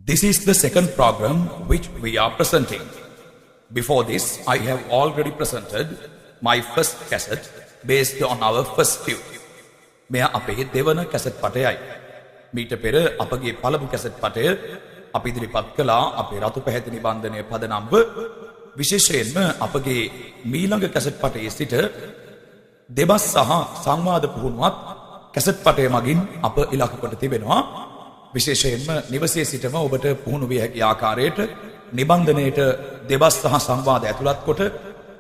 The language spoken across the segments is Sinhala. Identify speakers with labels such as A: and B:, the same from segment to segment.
A: This is the second program which we are presenting. Before this, I have already presented my first cassette based on our first tune. මෙය අපේ දෙවන කැසට් පටයයි. මීට පෙර අපගේ පළමු කැසට් පටය අපි ඉදිරිපත් කළා අපේ රතු පැහැති නිබන්ධනය පදනම්ව. විශේෂයෙන්ම අපගේ මීළඟ කැසට් පටයේ සිට දෙබස් සහ සංවාද පුහුණුවත් කැසට් පටය මගින් අප ඉලක්ක කොට තිබෙනවා. විශේෂයෙන්ම නිවසේ සිටම ඔබට පුහුණු විය හැකි ආකාරයට නිබන්ධනයට දෙබස් සහ සංවාද ඇතුළත් කොට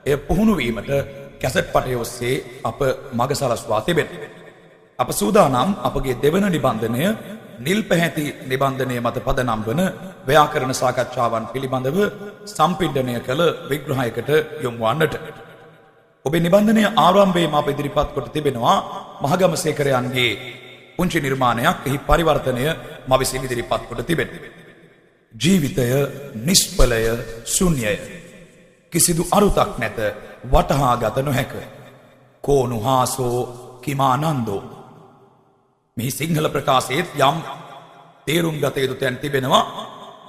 A: එය පුහුණු වීමට කැසට් පටය ඔස්සේ අප මඟ සලස්වා තිබෙනවා. අප සූදානම් අපගේ දෙවන නිබන්ධනය නිල් පැහැති නිබන්ධනය මත පදනම් වන ව්‍යාකරණ සාකච්ඡාවන් පිළිබඳව සම්පිණ්ඩනය කළ විග්‍රහයකට යොමු වන්නට. ඔබේ නිබන්ධනය ආරම්භයේම අප ඉදිරිපත් කොට තිබෙනවා මහගමසේකරයන්ගේ පුංචි නිර්මාණයක්. එහි පරිවර්තනය මම විසින් ඉදිරිපත් කොට තිබෙනවා. ජීවිතය නිෂ්ඵලය ශුන්‍යය. කිසිදු අරුතක් නැත වටහා ගත නොහැක. කෝණු හාසෝ කිමානන්දෝ. මේ සිංහල ප්‍රකාශයේත් යම් තේරුම් ගත යුතු තැන් තිබෙනවා.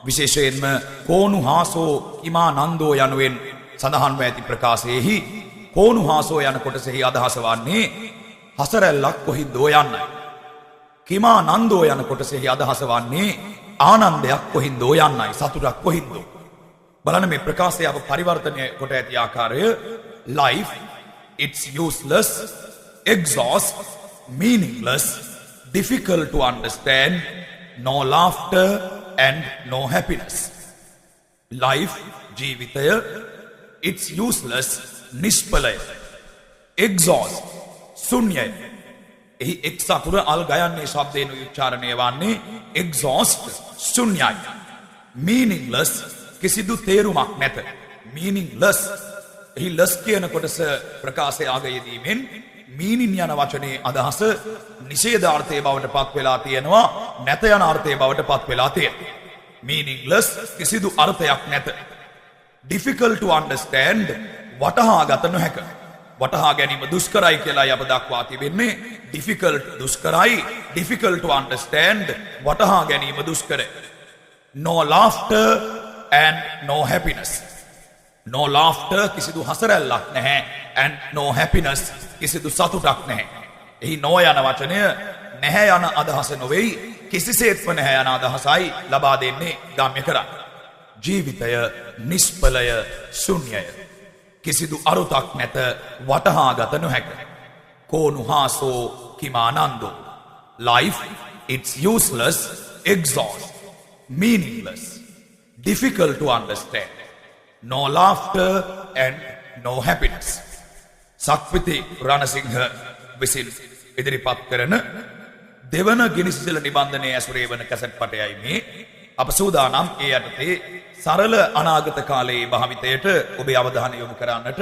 A: විශේෂයෙන්ම කෝණු හාසෝ කිමානන්දෝ යනුවෙන් සඳහන්ව ඇති ප්‍රකාශයෙහි කෝණු හාසෝ යන කොටසෙහි අදහස වන්නේ හසරැල්ලක් කොහින්දෝ යන්නයි. කිමානන්දෝ යන කොටසෙහි අදහස වන්නේ ආනන්දයක් කොහින්දෝ යන්නයි, සතුටක් කොහින්දෝ. බලන්න මේ ප්‍රකාශය අප පරිවර්තනය කොට ඇති ආකාරය. life it's useless, exhaust, meaningless, difficult to understand, no laughter and no happiness. Life, ජීවිතය, it's useless, නිෂ්ඵලය, exhaust, ශුන්‍යය. එහි එක් සතුර අල් ගයන්නේ ශබ්දයෙන් උච්චාරණය වන්නේ exhaust, ශුන්‍යයි. meaningless, කිසිදු තේරුමක් නැත. meaningless, එහි less කියන කොටස ප්‍රකාශය ආගයේදීමෙන් meaning යන වචනේ අදහස නිෂේධාර්ථයේ බවට පත් වෙලා තියෙනවා, නැත යන අර්ථයේ බවට පත් වෙලා තියෙනවා. meaningless, කිසිදු අර්ථයක් නැත. difficult to understand, වටහා ගත නොහැක. වටහා ගැනීම දුෂ්කරයි කියලායි අප දක්වා තිබෙන්නේ. difficult දුෂ්කරයි, difficult to understand, වටහා ගැනීම දුෂ්කරයි. no laughter and no happiness. no laughter, කිසිදු හසරැල්ලක් නැහැ, and no happiness, කිසිදු සතුටක් නැහැ. එහි no යන වචනය නැහැ යන අදහස නොවේයි, කිසිසේත්ම නැහැ යන අදහසයි ලබා දෙන්නේ ගම්‍ය කරන්නේ. ජීවිතය නිෂ්ඵලය ශුන්‍යය. කිසිදු අරුතක් නැත වටහා ගත නොහැක. කෝණු හාසෝ කිමානන්දෝ. life it's useless, exhaust, meaningless, difficult to understand, no laughter and no happiness. සක්විති රණසිංහ විසින් ඉදිරිපත් කරන දෙවන ගිනිසිසල නිබන්ධනයේ ඇසුරේ වන කැසට් පටයයි මේ. අප සූදානම් ඒ යටතේ සරල අනාගත කාලයේ භාවිතයට ඔබේ අවධානය යොමු කරන්නට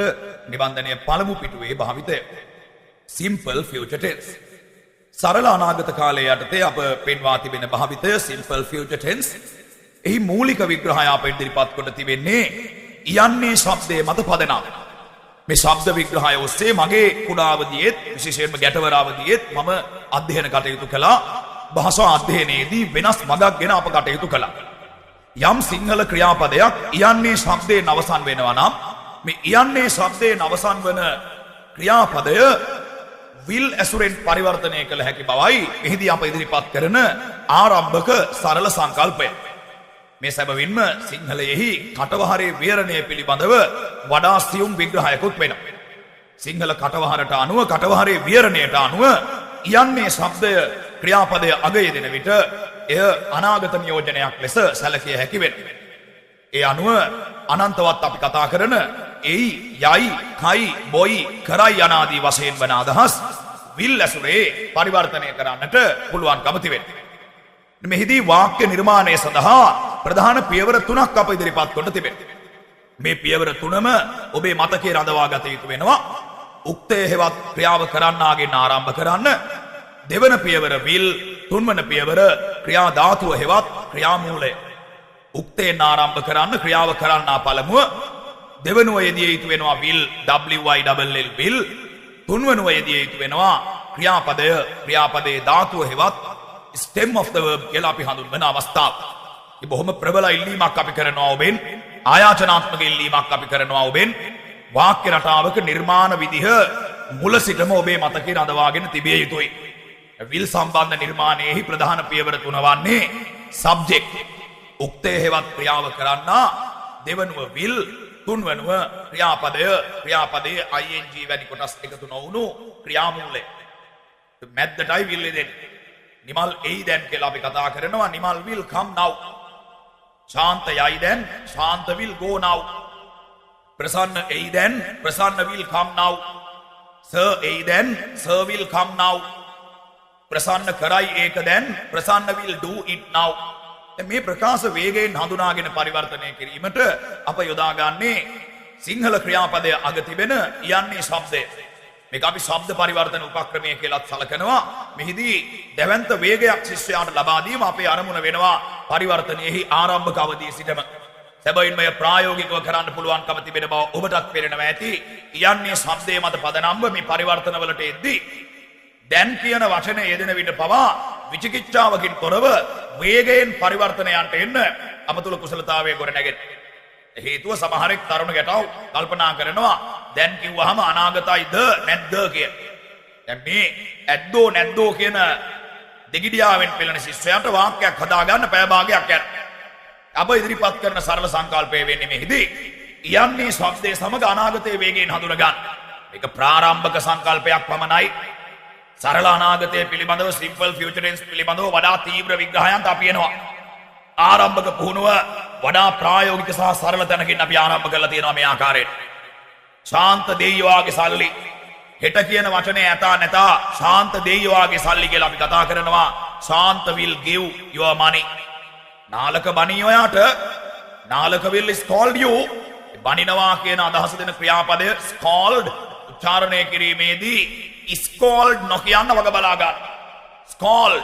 A: නිබන්ධනයේ පළමු පිටුවේ භාවිතය. simple future tense. සරල අනාගත කාලයේ යටතේ අප පෙන්වා තිබෙන භාවිතය simple future tense. එහි මූලික විග්‍රහය අප ඉදිරිපත් කොට තිබෙන්නේ යන්නේ ශබ්දයේ මත පදනම්. මේ ශබ්ද විග්‍රහය ඔස්සේ මගේ කුඩා අවදියේත් විශේෂයෙන්ම ගැටවර අවදියේත් මම අධ්‍යයන කටයුතු කළා. භාෂා අධ්‍යයනයේදී වෙනස් මගක් ගෙන අප කටයුතු කළා. යම් සිංහල ක්‍රියාපදයක් යන්නේ ශබ්දයෙන් අවසන් වෙනවා නම් මේ යන්නේ ශබ්දයෙන් අවසන් වන ක්‍රියාපදය will ඇසුරෙන් පරිවර්තනය කළ හැකි බවයි එහිදී අප ඉදිරිපත් කරන ආරම්භක සරල සංකල්පය. මේ සැබවින්ම සිංහලයෙහි කටවහරේ විවරණය පිළිබඳව වඩා සියුම් විග්‍රහයකුත් වෙනවා. සිංහල කටවහරට අනුව කටවහරේ විවරණයට අනුව යන්නේ ශබ්දය ක්‍රියාපදය අගය දෙන විට එය අනාගත නියෝජනයක් ලෙස සැලකිය හැකි වෙනවා. ඒ අනුව අනන්තවත් අපි කතා කරන එයි, යයි, කයි, බොයි, කරයි යනාදී වශයෙන් වන අදහස් will ඇසුරේ පරිවර්තනය කරන්නට පුළුවන්කම තිබෙනවා. මෙහිදී වාක්‍ය නිර්මාණය සඳහා ප්‍රධාන පියවර 3ක් අප ඉදිරිපත් කොට තිබෙනවා. මේ පියවර 3ම ඔබේ මතකයේ රඳවා ගත යුතු වෙනවා. උක්තය හෙවත් ක්‍රියාව කරන්නාගෙන් ආරම්භ කරන්න. දෙවන පියවර will, තුන්වන පියවර ක්‍රියා ධාතුව හෙවත් ක්‍රියාමූලය. උක්තයෙන් ආරම්භ කරන්න ක්‍රියාව කරන්නා පළමුව. දෙවනුව යෙදිය යුතු වෙනවා will, will. තුන්වනුව යෙදිය යුතු වෙනවා ක්‍රියාපදයේ ධාතුව හෙවත් stem of the verb කියලා අපි හඳුන්වන අවස්ථාව. බොහොම ප්‍රබල ඉල්ලීමක් අපි කරනවා ඔබෙන්. ආයාචනාත්මක ඉල්ලීමක් අපි කරනවා ඔබෙන්. වාක්‍ය රටාවක නිර්මාණ විදිහ මුල සිටම ඔබේ මතකේ රඳවාගෙන තිබිය යුතුයි. විල් සම්බන්ධ නිර්මාණයෙහි ප්‍රධාන පියවර තුන වන්නේ සබ්ජෙක්ට් උක්තය හෙවත් ක්‍රියාව කරන්නා, දෙවනුව විල්, තුන්වනුව ක්‍රියාපදයේ ing වැනි කොටස් එකතු නොවුණු ක්‍රියාමූලය. මැද්දටයි විල් දෙන්නේ. නිමල් එයි දැන් කියලා අපි කතා කරනවා. Nimal will come now. ශාන්ත යයි දැන්, ශාන්ත will go now. ප්‍රසන්න එයි දැන්, ප්‍රසන්න will come now. සර් එයි දැන්, සර් will come now. ප්‍රසන්න කරයි ඒක දැන්, ප්‍රසන්න will do it now. මේ ප්‍රකාශ වේගයෙන් හඳුනාගෙන පරිවර්තනය කිරීමට අප යොදාගන්නේ සිංහල ක්‍රියාපදය අග තිබෙන යන්නේ ශබ්දය. මේක අපි ශබ්ද පරිවර්තන උපක්‍රමය කියලාත් සලකනවා. මෙහිදී දැවැන්ත වේගයක් ශිෂ්‍යයාට ලබා දීම අපේ අරමුණ වෙනවා පරිවර්තනයේහි ආරම්භක අවධියේ සිටම. සැබවින්ම ප්‍රායෝගිකව කරන්න පුළුවන්කම තිබෙන බව ඔබටත් පේනවා ඇති. යන්නේ ශබ්දයේ මත පදනම්ව මේ පරිවර්තනවලට එද්දී දැන් කියන වචනේ යෙදෙන විට පවා විචිකිච්ඡාවකින් තොරව වේගයෙන් පරිවර්තනයන්ට එන්න අප තුල කුසලතාවයේ ගොඩ නැගෙන. හේතුව සමහරෙක් තරුණ ගැටව කල්පනා කරනවා දැන් කිව්වහම අනාගතයිද නැද්ද කිය. දැන් මේ ඇද්දෝ නැද්දෝ කියන දෙගිඩියාවෙන් පෙළෙන ශිෂ්‍යයන්ට වාක්‍යයක් හදාගන්න පැය භාගයක් යනවා. අප ඉදිරිපත් කරන සරල සංකල්පය වෙන්නේ මෙහිදී යන්නේ ශබ්දයේ සමග අනාගතයේ වේගයෙන් හඳුන ගන්න. මේක ප්‍රාරම්භක සංකල්පයක් පමණයි. සරල අනාගතය පිළිබඳව සිම්පල් ෆියුචර් ටෙන්ස් පිළිබඳව වඩා තීව්‍ර විග්‍රහයන්ට අපි එනවා. ආරම්භක පුහුණුව වඩා ප්‍රායෝගික සහ සරල තැනකින් අපි ආරම්භ කරලා තියෙනවා මේ ආකාරයට. ශාන්ත දෙයියවාගේ සල්ලි. හෙට කියන වචනේ ඇතා නැතා ශාන්ත දෙයියවාගේ සල්ලි කියලා අපි කතා කරනවා. ශාන්ත will give your money. Nalaka බණී ඔයාට නාලක will scold you. බණිනවා කියන අදහස දෙන ක්‍රියාපදය scold උච්චාරණය කිරීමේදී scold නොකියන්න වග බලා ගන්න. scold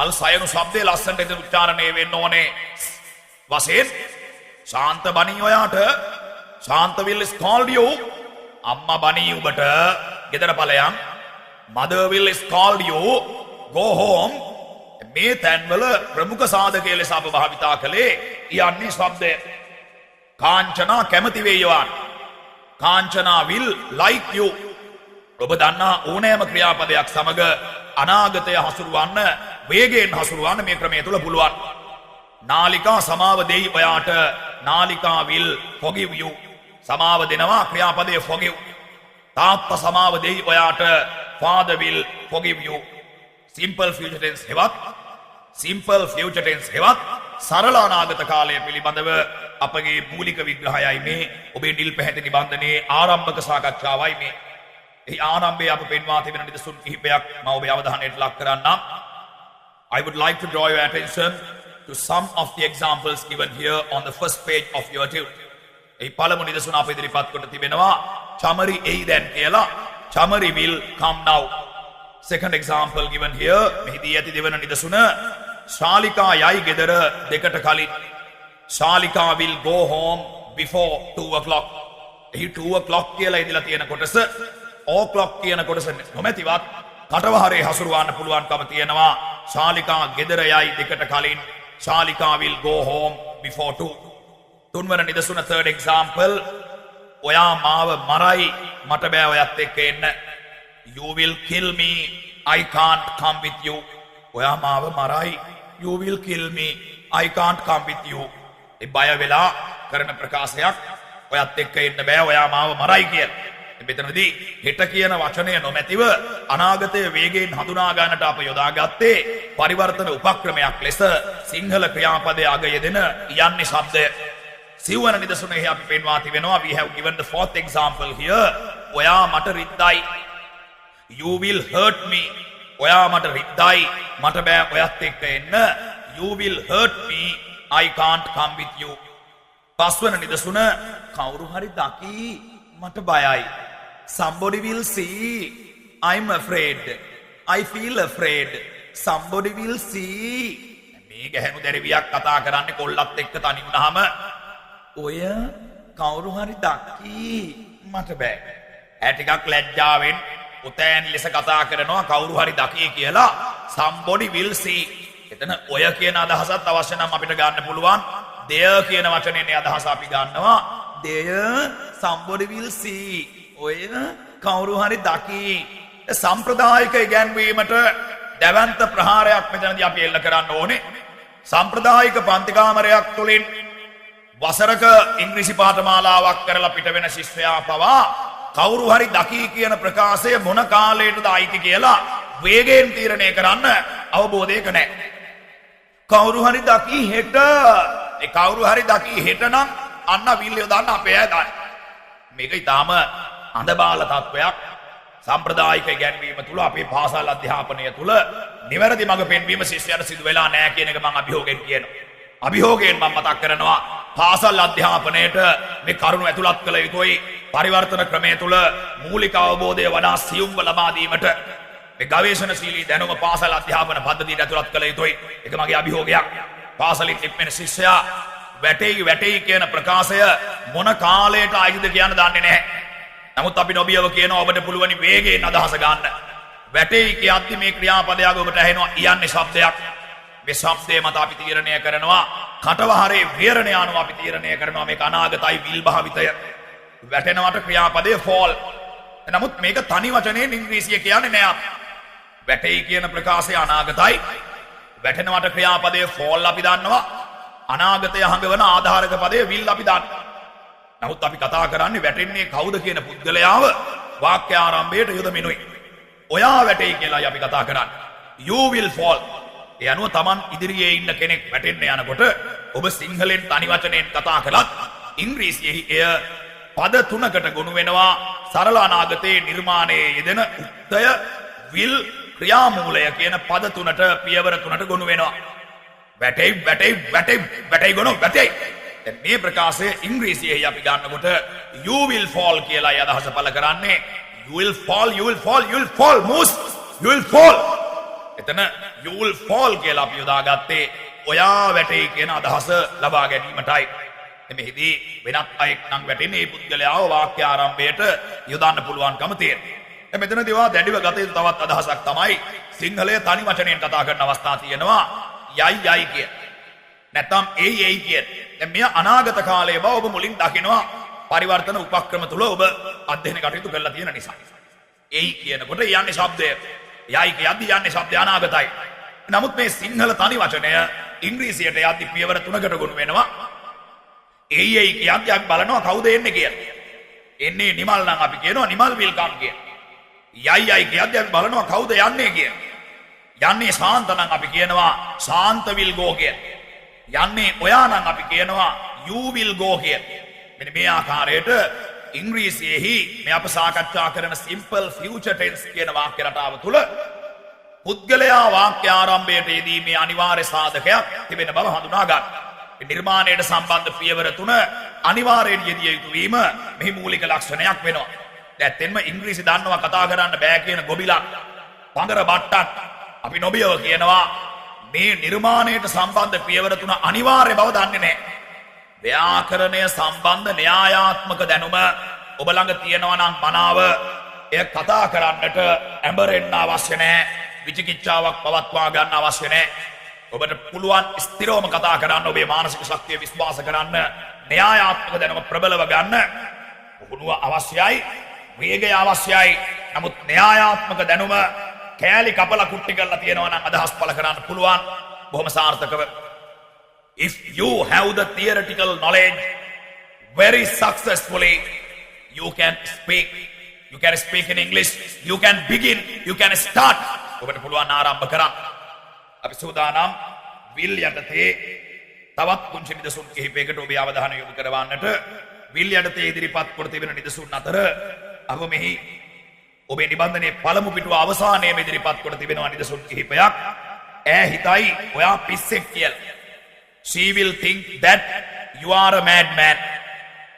A: අල් සයනු ශබ්දයේ ලස්සනට එන උච්චාරණය වෙන්න ඕනේ. වශයෙන් ශාන්ත බණී ඔයාට ශාන්ත will scold you. අම්මා බණී උඹට ගෙදර ඵලයන්. mother will scold you. go home. මේ තැන්වල ප්‍රමුඛ සාධකයේ ලෙස අප භාවිතා කළේ යන්නේ ශබ්දය. කාංචනා කැමති වේයවාන්. Kanchana will like you. ඔබ දන්නා ඕනෑම ක්‍රියාපදයක් සමග අනාගතය හසුරුවන්න වේගයෙන් හසුරුවන්න මේ ක්‍රමය තුළ පුළුවන්. නාලිකා සමාව දෙයි ඔයාට. නාලිකා will forgive you. සමාව දෙනවා ක්‍රියාපදය forgive. තාත්තා සමාව දෙයි ඔයාට. father will forgive you. simple future tense හෙවත් simple future tense හෙවත් සරල අනාගත කාලය පිළිබඳව අපගේ මූලික විග්‍රහයයි මේ. ඔබේ නිල් පැහැති නිබන්ධනයේ ආරම්භක සාකච්ඡාවයි මේ. ඒ ආරම්භයේ අප පෙන්වා තිබෙන නිදසුන් කිහිපයක් මම ඔබේ අවධානයට ලක් කරන්නම්. I would like to draw your attention to some of the examples given here on the first page of your tune. ඒ පළමු නිදසුන අප ඉදිරිපත් කොට තිබෙනවා චමරි එයි දැන් කියලා. Chamari will come now. Second example given here, මෙහිදී ඇති දෙවන නිදසුන ශාලිකා යයි ගෙදර දෙකට කලින්. ශාලිකා will go home before 2 o'clock. එහි 2 o'clock කියලා ඉදලා තියෙන කොටස o'clock කියන කොටස නොමැතිවත් කටවහරේ හසුරුවන්න පුළුවන්කම තියෙනවා. ශාලිකා ගෙදර යයි දෙකට කලින්. ශාලිකා will go home before 2. තුන්වන නිදසුන third example, ඔයා මාව මරයි මට බෑ ඔයත් එක්ක එන්න. You will kill me, I can't come with you. ඔයා මාව මරයි. You will kill me, I can't come with you. ඒ බය වෙලා කරන ප්‍රකාශයක් ඔයත් එක්ක එන්න බෑ ඔයා මාව මරයි කියලා. මෙතනදී හෙට කියන වචනය නොමැතිව අනාගතයේ වේගයෙන් හඳුනා ගන්නට අප යොදාගත්තේ පරිවර්තන උපක්‍රමයක් ලෙස සිංහල ක්‍රියාපදයේ අග යෙදෙන යන්නේ ශබ්දය. සිව්වන නිදසුනේ අපි පෙන්වා තිබෙනවා. We have given the fourth example here. ඔයා මට රිද්දයි. You will hurt me. ඔයා මට රිද්දයි මට බෑ ඔයත් එක්ක එන්න. You will hurt me, I can't come with you. පස්වන නිදසුන කවුරු හරි දකි මට බයයි. Somebody will see, I'm afraid. I feel afraid. Somebody will see. මේ ගැහැණු දැරිවියක් කතා කරන්නේ කොල්ලත් එක්ක තනි වුණාම ඔය කවුරු හරි දකි මට බෑ. ඈ ටිකක් ලැජ්ජාවෙන් උතෑන් ලෙස කතා කරනවා කවුරු හරි දකි කියලා. Somebody will see. එතන ඔය කියන අදහසත් අවශ්‍ය නම් අපිට ගන්න පුළුවන්. දෙය කියන වචනේනේ අදහස අපි ගන්නවා. දෙය somebody will see. ඔය කවුරු හරි දකි. සම්ප්‍රදායික ඉගැන්වීමට දැවන්ත ප්‍රහාරයක් මෙතනදී අපි එල්ල කරන්න ඕනේ. සම්ප්‍රදායික පන්ති කාමරයක් තුලින් වසරක ඉංග්‍රීසි පාඨමාලාවක් කරලා පිට වෙන ශිෂ්‍යයා පවා කවුරු හරි දකි කියන ප්‍රකාශය මොන කාලයටද අයිති කියලා වේගයෙන් තීරණය කරන්න අවබෝධයක නැහැ. කවුරු හරි දකි හෙට ඒ කවුරු හරි දකි හෙට නම් අන්න විල්ලිය දාන්න අපේ අය දාන්න. මේක ඊටාම අඳබාල තත්වයක්. සම්ප්‍රදායික ඉගැන්වීම තුල අපේ පාසල් අධ්‍යාපනය තුල නිවැරදි මඟ පෙන්වීම ශිෂ්‍යයන්ට සිදු වෙලා නැහැ කියන එක මම අභියෝගයෙන් කියනවා. අභියෝගයෙන් මම මතක් කරනවා පාසල් අධ්‍යාපනයේට මේ කරුණු ඇතුළත් කළ යුතුයි. පරිවර්තන ක්‍රමය තුල මූලික අවබෝධය වඩා සියුම්ව ලබා දීමට මේ ගවේෂණශීලී දැනුම පාසල් අධ්‍යාපන පද්ධතියට ඇතුළත් කළ යුතුයි. ඒක මගේ අභියෝගයක්. පාසලින් නික්මෙන ශිෂ්‍යයා වැටෙයි කියන ප්‍රකාශය මොන කාලයට අයිතිද කියන්න දන්නේ නැහැ. නමුත් අපි නොබියව කියනවා ඔබට පුළුවන් වේගයෙන් අදහස ගන්න. වැටෙයි කියද්දි මේ ක්‍රියාපදයක් ඔබට ඇහෙනවා යන්නේ શબ્දයක්. මේ શબ્දේ මත අපි තීරණය කරනවා කටවහරේ විහරණය අනුව අපි තීරණය කරනවා මේක අනාගතයි විල් භාවිතය. වැටෙනවට ක්‍රියාපදයේ fall. නමුත් මේක තනි වචනයෙන් ඉංග්‍රීසිය කියන්නේ නෑ. වැටෙයි කියන ප්‍රකාශය අනාගතයි. වැටෙනවට ක්‍රියාපදයේ fall අපි දන්නවා. අනාගතය හඟවන ආධාරක පදයේ will අපි දන්නවා. නමුත් අපි කතා කරන්නේ වැටෙන්නේ කවුද කියන පුද්ගලයාව වාක්‍ය ආරම්භයට යොදමිනුයි. ඔයා වැටෙයි කියලායි අපි කතා කරන්නේ. You will fall. ඒ අනුව Taman ඉදිරියේ ඉන්න කෙනෙක් වැටෙන්න යනකොට ඔබ සිංහලෙන් තනි වචනෙන් කතා කළත් ඉංග්‍රීසියෙහි එය පද තුනකට ගොනු වෙනවා. සරල අනාගතයේ නිර්මාණයේ යෙදෙන උක්තය will ක්‍රියාමූලය කියන පද තුනට පියවර තුනට ගොනු වෙනවා. වැටෙයි ගොනු වැටෙයි. දැන් මේ ප්‍රකාශය ඉංග්‍රීසියෙහි අපි ගන්නකොට you will fall කියලා අදහස පළ කරන්නේ. you will fall moose you will fall. එතන you will fall කියලා අපි යොදාගත්තේ ඔයා වැටෙයි කියන අදහස ලබා ගැනීමටයි. මෙහිදී වෙනත් අයෙක් නම් වැටෙන්නේ මේ පුද්ගලයාව වාක්‍ය ආරම්භයට යොදන්න පුළුවන්කම තියෙනවා. මෙතනදී වා දැඩිව ගත යුතු තවත් අදහසක් තමයි සිංහලයේ තනි වචනයෙන් කතා කරන අවස්ථා තියෙනවා යයි කිය. නැත්නම් එයි කිය. දැන් මෙය අනාගත කාලයේ බව ඔබ මුලින් දකිනවා පරිවර්තන උපක්‍රම තුල ඔබ අධ්‍යයන කටයුතු කරලා තියෙන නිසා. එයි කියනකොට යන්නේ શબ્දය. යයි කියද්දි යන්නේ શબ્දය අනාගතයි. නමුත් මේ සිංහල තනි වචනය ඉංග්‍රීසියට යද්දි පියවර තුනකට ගොනු වෙනවා. එයි කියද්දි අපි බලනවා කවුද එන්නේ කියලා. එන්නේ නිමල් නම් අපි කියනවා නිමල් will come කියලා. යයි කියද්දි අපි බලනවා කවුද යන්නේ කියලා. යන්නේ ශාන්ත නම් අපි කියනවා ශාන්ත will go කියලා. යන්නේ ඔයා නම් අපි කියනවා you will go කියලා. මෙන්න මේ ආකාරයට ඉංග්‍රීසියෙහි මේ අප සාකච්ඡා කරන simple future tense කියන වාක්‍ය රටාව තුල පුද්ගලයා වාක්‍ය ආරම්භයට යෙදීමේ අනිවාර්ය සාධකයක් තිබෙන බව හඳුනා ගන්න. මේ නිර්මාණයට සම්බන්ධ පියවර තුන අනිවාර්යයෙන් යෙදිය යුතු වීම මෙහි මූලික ලක්ෂණයක් වෙනවා. දැන් ඉංග්‍රීසි දන්නවා කතා කරන්න බෑ කියන ගොබිලක් පඳර බට්ටක් අපි නොබියව කියනවා මේ නිර්මාණයට සම්බන්ධ පියවර තුන අනිවාර්ය බව දන්නේ නැහැ. ව්‍යාකරණය සම්බන්ධ න්‍යායාත්මක දැනුම ඔබ ළඟ තියෙනවා නම් මනාව එය කතා කරන්නට ඇඹරෙන්න අවශ්‍ය නැහැ. විචිකිච්ඡාවක් පවත්වා ගන්න අවශ්‍ය නැහැ. ඔබට පුළුවන් ස්ථිරවම කතා කරන්න ඔබේ මානසික ශක්තිය විශ්වාස කරන්න න්‍යායාත්මක දැනුම ප්‍රබලව ගන්න පුහුණුව අවශ්‍යයි. වේගය අවශ්‍යයි. නමුත් න්‍යායාත්මක දැනුම කෑලි කපලා කුට්ටි කරලා තියෙනවා නම් අදහස් පළ කරන්න පුළුවන් බොහොම සාර්ථකව. If you have the theoretical knowledge very successfully, you can speak in English, you can begin, you can start. ඔබට පුළුවන් ආරම්භ කරන්න. අපි සූදානම් will යටතේ තවත් කුංචි නිදසුන් කිහිපයකට ඔබේ අවධානය යොමු කරවන්නට. will යටතේ ඉදිරිපත් කර තිබෙන නිදසුන් අතර අප මෙහි ඔබේ නිබන්ධනයේ පළමු පිටුව අවසානයේ ඉදිරිපත් කොට තිබෙනවා නිදසුන් කිහිපයක්. ඈ හිතයි ඔයා පිස්සෙක් කියලා. She will think that you are a madman.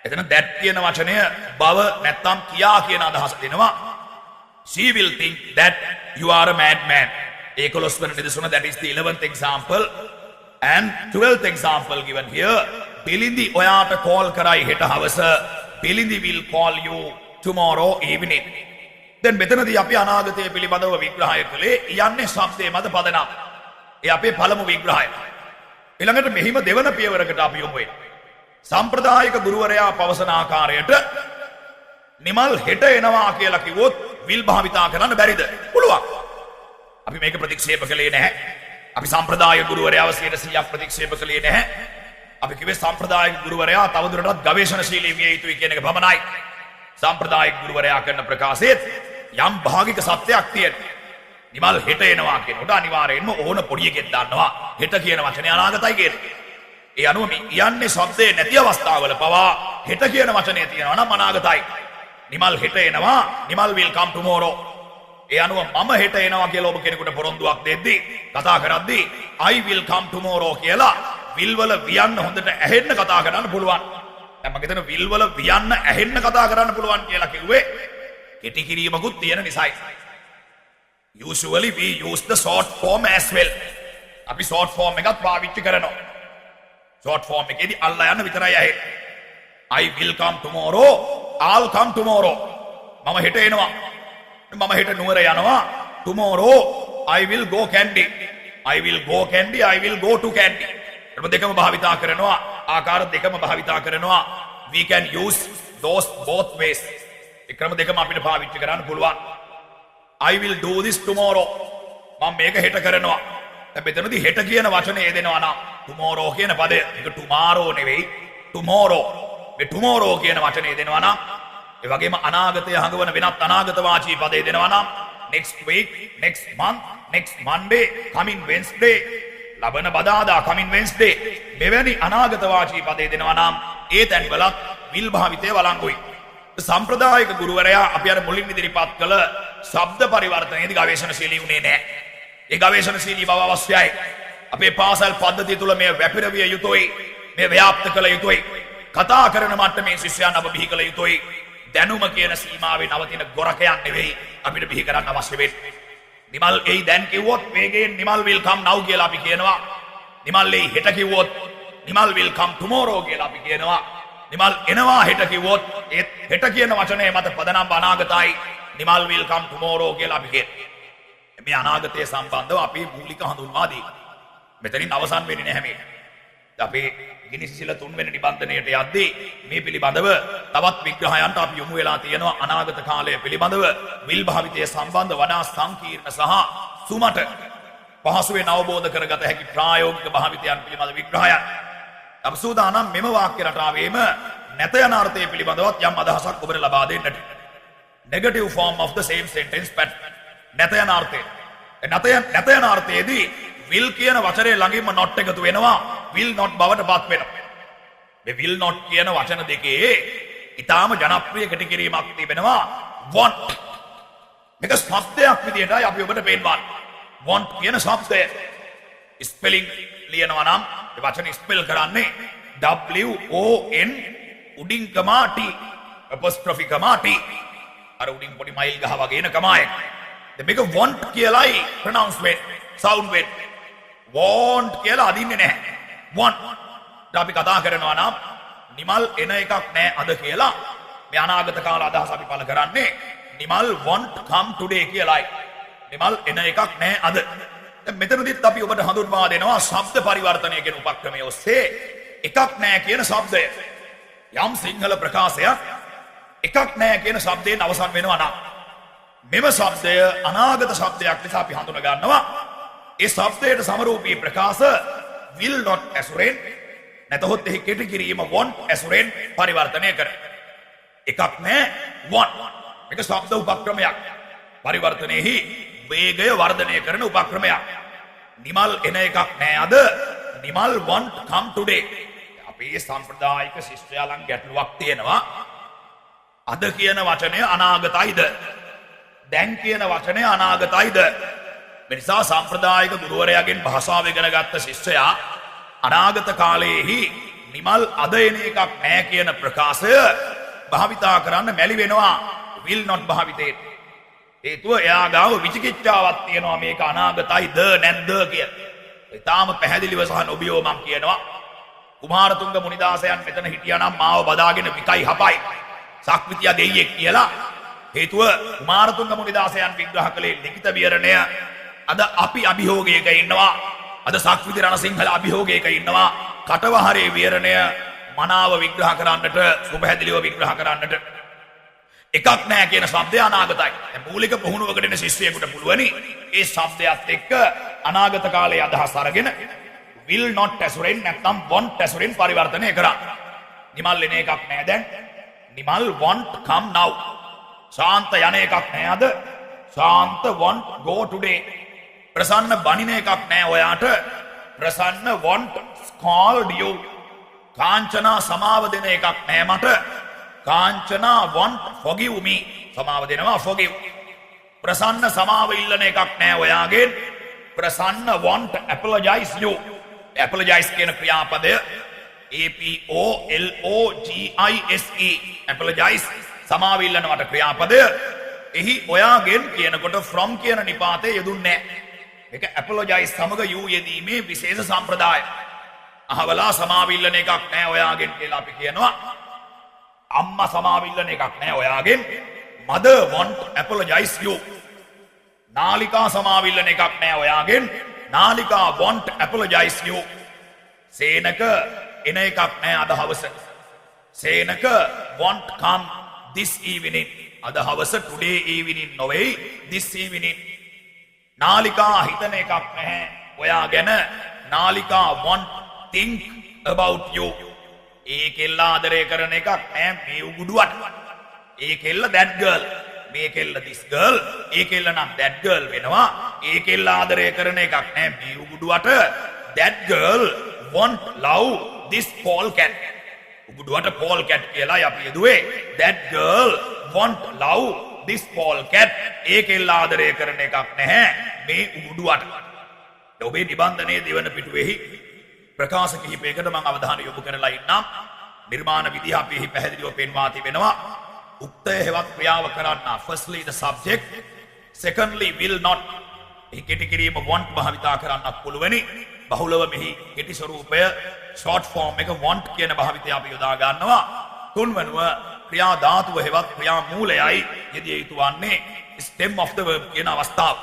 A: එතන that කියන වචනය බව නැත්නම් කියා කියන අදහස දෙනවා. She will think that you are a madman. 11 වෙනි නිදසුන, that is the 11th example and 12th example given here. බිලිඳි ඔයාට කෝල් කරයි හෙට හවස. බිලිඳි will call you tomorrow evening. දැන් මෙතනදී අපි අනාගතය පිළිබඳව විග්‍රහය කළේ යන්නේ ශබ්දයේ මත පදනම්. ඒ අපේ පළමු විග්‍රහය. ඊළඟට මෙහිම දෙවන පියවරකට අපි යමු වෙනවා. සම්ප්‍රදායික ගුරුවරයා පවසන ආකාරයට නිමල් හෙට එනවා කියලා කිව්වොත් විල් භාවිතා කරන්න බැරිද? පුළුවන්. අපි මේක ප්‍රතික්ෂේප කළේ නැහැ. අපි සම්ප්‍රදායික ගුරුවරයාව 100% ප්‍රතික්ෂේප කළේ නැහැ. අපි කිව්වේ සම්ප්‍රදායික ගුරුවරයා තවදුරටත් ගවේෂණශීලී විය යුතුයි කියන එක පමණයි. සම්ප්‍රදායික ගුරුවරයා කරන ප්‍රකාශයේත් යම් භාගික සත්‍යයක් තියෙනවා. නිමල් හෙට එනවා කියනකොට අනිවාර්යයෙන්ම ඕන පොඩි එකෙක් දන්නවා හෙට කියන වචනේ අනාගතයි කියන. ඒ අනුව මේ යන්නේ શબ્දේ නැති අවස්ථාවල පවා හෙට කියන වචනේ තියෙනවා නම් අනාගතයි. නිමල් හෙට එනවා, නිමල් will come tomorrow. ඒ අනුව මම හෙට එනවා කියලා ඔබ කෙනෙකුට පොරොන්දුවක් දෙද්දී කතා කරද්දී I will come tomorrow කියලා will වල වියන්න හොඳට ඇහෙන්න කතා කරන්න පුළුවන්. දැන් මම හිතන will වල වියන්න ඇහෙන්න කතා කරන්න පුළුවන් කියලා කිව්වේ කෙටි කිරීමකුත් තියෙන නිසායි. Usually we use the short form as well. අපි short form එකත් පාවිච්චි කරනවා. short form එකේදී අල්ලා යන්න විතරයි ඇහෙන්නේ. I will come tomorrow, I'll come tomorrow. මම හෙට එනවා. මම හෙට නුවර යනවා. Tomorrow I will go Kandy. I will go Kandy, I will go to Kandy. ක්‍රම දෙකම භාවිතා කරනවා. ආකාර දෙකම භාවිතා කරනවා. We can use those both ways. ඒ ක්‍රම දෙකම අපිට පාවිච්චි කරන්න පුළුවන්. I will do this tomorrow. මම මේක හෙට කරනවා. දැන් මෙතනදී හෙට කියන වචනේ යෙදෙනවා නම් tomorrow කියන පදය ඒක tomorrow නෙවෙයි tomorrow. මේ tomorrow කියන වචනේ යෙදෙනවා නම් ඒ වගේම අනාගතය හඟවන වෙනත් අනාගත වාචී පද යෙදෙනවා නම් next week, next month, next Monday, coming Wednesday, ලබන බදාදා coming Wednesday මෙවැනි අනාගත වාචී පද යෙදෙනවා නම් ඒ තැන්වලත් will භාවිතය වළංගුයි. සම්ප්‍රදායික ගුරුවරයා අපි අර මුලින් ඉදිරිපත් කළ ශබ්ද පරිවර්තනයේදී ගවේෂණශීලී වුණේ නැහැ. ඒ ගවේෂණශීලී බව අවශ්‍යයි. අපේ පාසල් පද්ධතිය තුල මේ වැපිරවිය යුතුයි. මේ ව්‍යාප්ත කළ යුතුයි. කතා කරන මට්ටමේ ශිෂ්‍යයන් අප බිහි කළ යුතුයි. දැනුම කියන සීමාවේ නවතින ගොරකයක් නෙවෙයි අපිට බිහි කරන්න අවශ්‍ය වෙන්නේ. නිමල් එයි දැන් කිව්වොත් වේගයෙන් නිමල් will come now කියලා අපි කියනවා. නිමල් එයි හෙට කිව්වොත් නිමල් will come tomorrow කියලා අපි කියනවා. නිමල් එනවා හෙට කිව්වොත් ඒ හෙට කියන වචනේ මත පදනම් අනාගතයි. නිමල් will come tomorrow කියලා අපි කියනවා. මේ අනාගතය සම්බන්ධව අපේ මූලික හඳුන්වා දී. මෙතනින් අවසන් වෙන්නේ නැහැ මේක. අපේ ගිනිසිසිල 3 වෙනි නිබන්ධනයට යද්දී මේ පිළිබඳව තවත් විග්‍රහයන්ට අපි යොමු වෙලා තියෙනවා. අනාගත කාලය පිළිබඳව will භාවිතය සම්බන්ධ වඩා සංකීර්ණ සහ සුමට පහසුවෙන් අවබෝධ කරගත හැකි ප්‍රායෝගික භාවිතයන් පිළිබඳ විග්‍රහයන්. අප සූදානම් මෙම වාක්‍ය රටාවේම නැත යන අර්ථය පිළිබඳවත් යම් අදහසක් ඔබට ලබා දෙන්නට. Negative form of the same sentence pattern. නැත යන අර්ථය. නැත යන අර්ථයේදී will කියන වචනේ ළඟින්ම not එකතු වෙනවා. will not බවට පත් වෙනවා. මේ will not කියන වචන දෙකේ ඊටාම ජනප්‍රිය කෙටි කිරීමක් තිබෙනවා want. මේක શબ્දයක් විදිහටයි අපි ඔබට පෙන්වන්නේ. want කියන શબ્දය ස්පෙලිං ලියනවා නම් ඒ වචනේ ස්පෙල් කරන්නේ WON උඩින් කමා T apostrophe කමා T. අර උඩින් පොඩි මයිල් ගහ වගේ එන කමායක්. දැන් මේක want කියලායි pronounce වෙන්නේ. sound වෙන්නේ. want කියලා අදින්නේ නැහැ. want. අපි කතා කරනවා නම් නිමල් එන එකක් නැහැ අද කියලා මේ අනාගත කාල අදහස අපි පළ කරන්නේ නිමල් want come today කියලායි. නිමල් එන එකක් නැහැ අද. දැන් මෙතනදිත් අපි ඔබට හඳුන්වා දෙනවා ශබ්ද පරිවර්තනය කියන උපක්‍රමයේ ඔස්සේ එකක් නැහැ කියන શબ્දය. යම් සිංහල ප්‍රකාශයක් එකක් නැහැ කියන શબ્දයෙන් අවසන් වෙනවා නම් මෙම શબ્දය අනාගත શબ્දයක් නිසා අපි හඳුන ගන්නවා. ඒ શબ્දයට සමරූපී ප්‍රකාශ will not ඇසුරෙන් නැතහොත් එහි කෙටි කිරීම want ඇසුරෙන් පරිවර්තනය කර. එකක් නැහැ want. මේක શબ્ද උපක්‍රමයක්. පරිවර්තනයේහි වේගය වර්ධනය කරන උපක්‍රමයක්. නිමල් එන එකක් නැහැ අද. Nimal want come today. අපේ සම්ප්‍රදායික ශිෂ්‍යයා ළඟ ගැටලුවක් තියෙනවා. අද කියන වචනය අනාගතයිද? දැන් කියන වචනය අනාගතයිද? මේ නිසා සම්ප්‍රදායික ගුරුවරයාගෙන් භාෂාව ඉගෙන ගත්ත ශිෂ්‍යයා අනාගත කාලයේහි නිමල් අද එන එකක් නැහැ කියන ප්‍රකාශය භාවිතා කරන්න මැලි වෙනවා will not භාවිතේ. හේතුව එයා ගාව විචිකිච්ඡාවක් තියෙනවා මේක අනාගතයිද නැද්ද කියලා. ඊටාම පැහැදිලිව සහ නොබියව මම කියනවා කුමාරතුංග මුනිදාසයන් මෙතන හිටියානම් මාව බදාගෙන විකයි හපයි සක්විතියා දෙයියෙක් කියලා. හේතුව කුමාරතුංග මුනිදාසයන් විග්‍රහ කළේ ලිඛිත විවරණය. අද අපි අභියෝගයක ඉන්නවා අද සක්විති රණසිංහල අභියෝගයක ඉන්නවා කටවහරේ විහරණය මනාව විග්‍රහ කරන්නට සුපහැදිලිව විග්‍රහ කරන්නට එකක් නැහැ කියන શબ્දය අනාගතයි. දැන් මූලික පුහුණුවකට එන ශිෂ්‍යයෙකුට පුළුවනි ඒ શબ્දයත් එක්ක අනාගත කාලයේ අදහස් අරගෙන will not ඇසුරෙන් නැත්නම් want ඇසුරෙන් පරිවර්තනය කරා. නිමල් එන එකක් නැහැ දැන්. Nimal want come now. ශාන්ත යන එකක් නැහැ අද. ශාන්ත want go today. ප්‍රසන්න බණින එකක් නැහැ ඔයාට. ප්‍රසන්න want called you. කාංචනා සමාව දෙන එකක් නැහැ මට. Kanchana want forgive me. සමාව දෙනවා forgive. ප්‍රසන්න සමාව ඉල්ලන එකක් නැහැ ඔයාගෙන්. ප්‍රසන්න want apologize you. apologize කියන ක්‍රියාපදය APOLOGISE apologize සමාව ඉල්ලනවට ක්‍රියාපදය එහි ඔයාගෙන් කියනකොට from කියන නිපාතය යෙදුන්නේ නැහැ. මේක apologize සමග you යෙදීමේ විශේෂ සම්ප්‍රදාය. අහවලා සමාව ඉල්ලන එකක් නැහැ ඔයාගෙන් කියලා අපි කියනවා. අම්මා සමාව ඉල්ලන එකක් නැහැ ඔයාගෙන්. mother want apologize you. නාලිකා සමාව ඉල්ලන එකක් නැහැ ඔයාගෙන්. නාලිකා want apologize you. සේනක එන එකක් නැහැ අද හවස. Senaka want come this evening. අද හවස today evening නොවේ this evening. නාලිකා හිතන එකක් නැහැ ඔයා ගැන. නාලිකා want think about you. ඒ කෙල්ල ආදරය කරන එකක් නැහැ මේ උගුඩුවට. ඒ කෙල්ල that girl. මේ කෙල්ල this girl. ඒ කෙල්ල නම් that girl වෙනවා. ඒ කෙල්ල ආදරය කරන එකක් නැහැ මේ උගුඩුවට. that girl want love this Paul cat. උගුඩුවට Paul cat කියලා අපි යදුවේ. that girl want love this Paul cat. ඒ කෙල්ල ආදරය කරන එකක් නැහැ මේ උගුඩුවට. ඔබේ නිබන්ධනයේ දෙවන පිටුවේහි ප්‍රකාශ කිහිපයකට මම අවධානය යොමු කරලා ඉන්නම්. නිර්මාණ විදිහ අපි එහි පැහැදිලිව පෙන්වා තිබෙනවා. උක්තය හෙවත් ක්‍රියාව කරන්න firstly the subject, secondly will not. එහි කෙටි කිරීම want භාවිතා කරන්නත් පුළුවනි. බහුලව මෙහි කෙටි ස්වරූපය short form එක want කියන භාවිතය අපි යොදා ගන්නවා. තුන්වනුව ක්‍රියා ධාතුව හෙවත් ක්‍රියා මූලයයි යෙදිය යුතු වන්නේ stem of the verb කියන අවස්ථාව.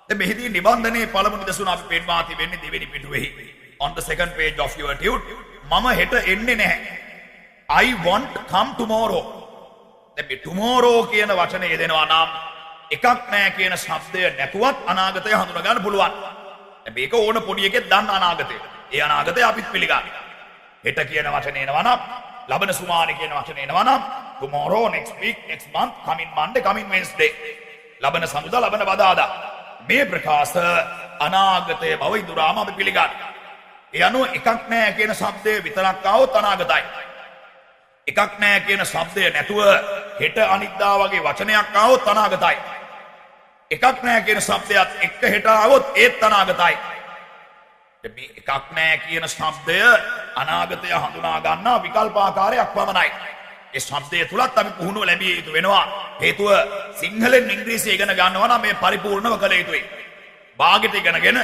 A: දැන් මෙහිදී නිබන්ධනයේ පළමු නිදසුන අපි පෙන්වා තිබෙන්නේ දෙවෙනි පිටුවේහි. On the second page of your tude මම හෙට එන්නේ නැහැ. I want come tomorrow. දැන් මේ tomorrow කියන වචනේ යෙදෙනවා නම් එකක් නැහැ කියන શબ્දය නැතුවත් අනාගතය හඳුනා ගන්න පුළුවන්. දැන් මේක ඕන පොඩි එකෙක් දන්න අනාගතය. ඒ අනාගතය අපිත් පිළිගන්නවා. හෙට කියන වචනේ එනවා නම් ලබන සුමානේ කියන වචනේ එනවා නම් tomorrow, next week, next month, coming Monday, coming Wednesday. ලබන සඳුදා ලබන බදාදා. මේ ප්‍රකාශ අනාගතයේ බව ඉදුරාම අපි පිළිගන්නවා. ඒ අනුව එකක් නැහැ කියන શબ્දය විතරක් ආවොත් අනාගතයි. එකක් නැහැ කියන શબ્දය නැතුව හෙට අනිද්දා වගේ වචනයක් ආවොත් අනාගතයි. එකක් නැහැ කියන શબ્දයක් එක්ක හෙට ආවොත් ඒත් අනාගතයි. මේ එකක් නැහැ කියන શબ્දය අනාගතය හඳුනා ගන්නා විකල්පාකාරයක් පමණයි. ඒ શબ્දය තුලත් අපි පුහුණුව ලැබිය යුතු වෙනවා. හේතුව සිංහලෙන් ඉංග්‍රීසි ඉගෙන ගන්නවා නම් මේ පරිපූර්ණව කළ යුතුයි. භාගයට ඉගෙනගෙන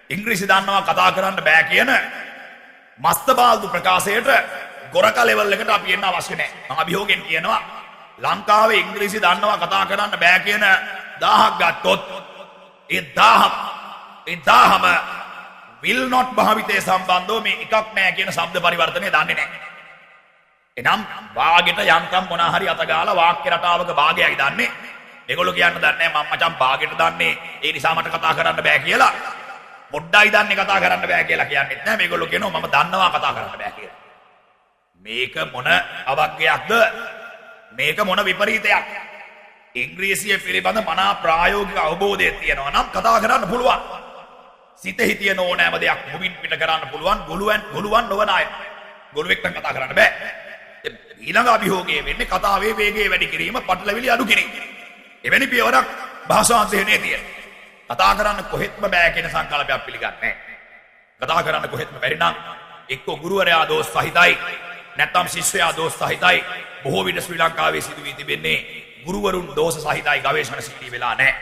A: ඉංග්‍රීසි දන්නවා කතා කරන්න බෑ කියන මස්තබාල්දු ප්‍රකාශයට ගොරක ලෙවල් එකට අපි එන්න අවශ්‍ය නැහැ. මම අභියෝගයෙන් කියනවා ලංකාවේ ඉංග්‍රීසි දන්නවා කතා කරන්න බෑ කියන 1000ක් ගත්තොත් ඒ 1000ම will not භාවිතයේ සම්බන්ධව මේ එකක් නැහැ කියන શબ્ද පරිවර්තනය දන්නේ නැහැ. එනම් භාගයට යන්තම් මොනා හරි අතගාලා වාක්‍ය රටාවක භාගයයි දන්නේ. මේගොල්ලෝ කියන්න දන්නේ මම මචං භාගයට දන්නේ ඒ නිසා මට කතා කරන්න බෑ කියලා. පොඩ්ඩයි දන්නේ කතා කරන්න බෑ කියලා කියන්නෙත් නෑ. මේගොල්ලෝ කියනවා මම දන්නවා කතා කරන්න බෑ කියලා. මේක මොන අවග්ගයක්ද? මේක මොන විපරීතයක්? ඉංග්‍රීසිය පිළිබඳ මනා ප්‍රායෝගික අවබෝධයක් තියෙනවා නම් කතා කරන්න පුළුවන්. සිතෙහි තියෙන ඕනෑම දෙයක් මුවින් පිට කරන්න පුළුවන්. ගොළුවන් නොවන අය. ගොළුෙක් නම් කතා කරන්න බෑ. ඊළඟ අභියෝගය වෙන්නේ කතාවේ වේගය වැඩි කිරීම, පටලවිලි අඩු කිරීම. එවැනි පියවරක් භාෂා අධ්‍යයනයේ තියෙනවා. කතා කරන්න කොහෙත්ම බෑ කියන සංකල්පයක් පිළිගන්නේ නැහැ. කතා කරන්න කොහෙත්ම බැරි නම් එක්ක ගුරුවරයා දෝෂ සහිතයි, නැත්නම් ශිෂ්‍යයා දෝෂ සහිතයි. බොහෝ විට ශ්‍රී ලංකාවේ සිදු වී තිබෙන්නේ ගුරුවරුන් දෝෂ සහිතයි, ගවේෂණශීලී වෙලා නැහැ.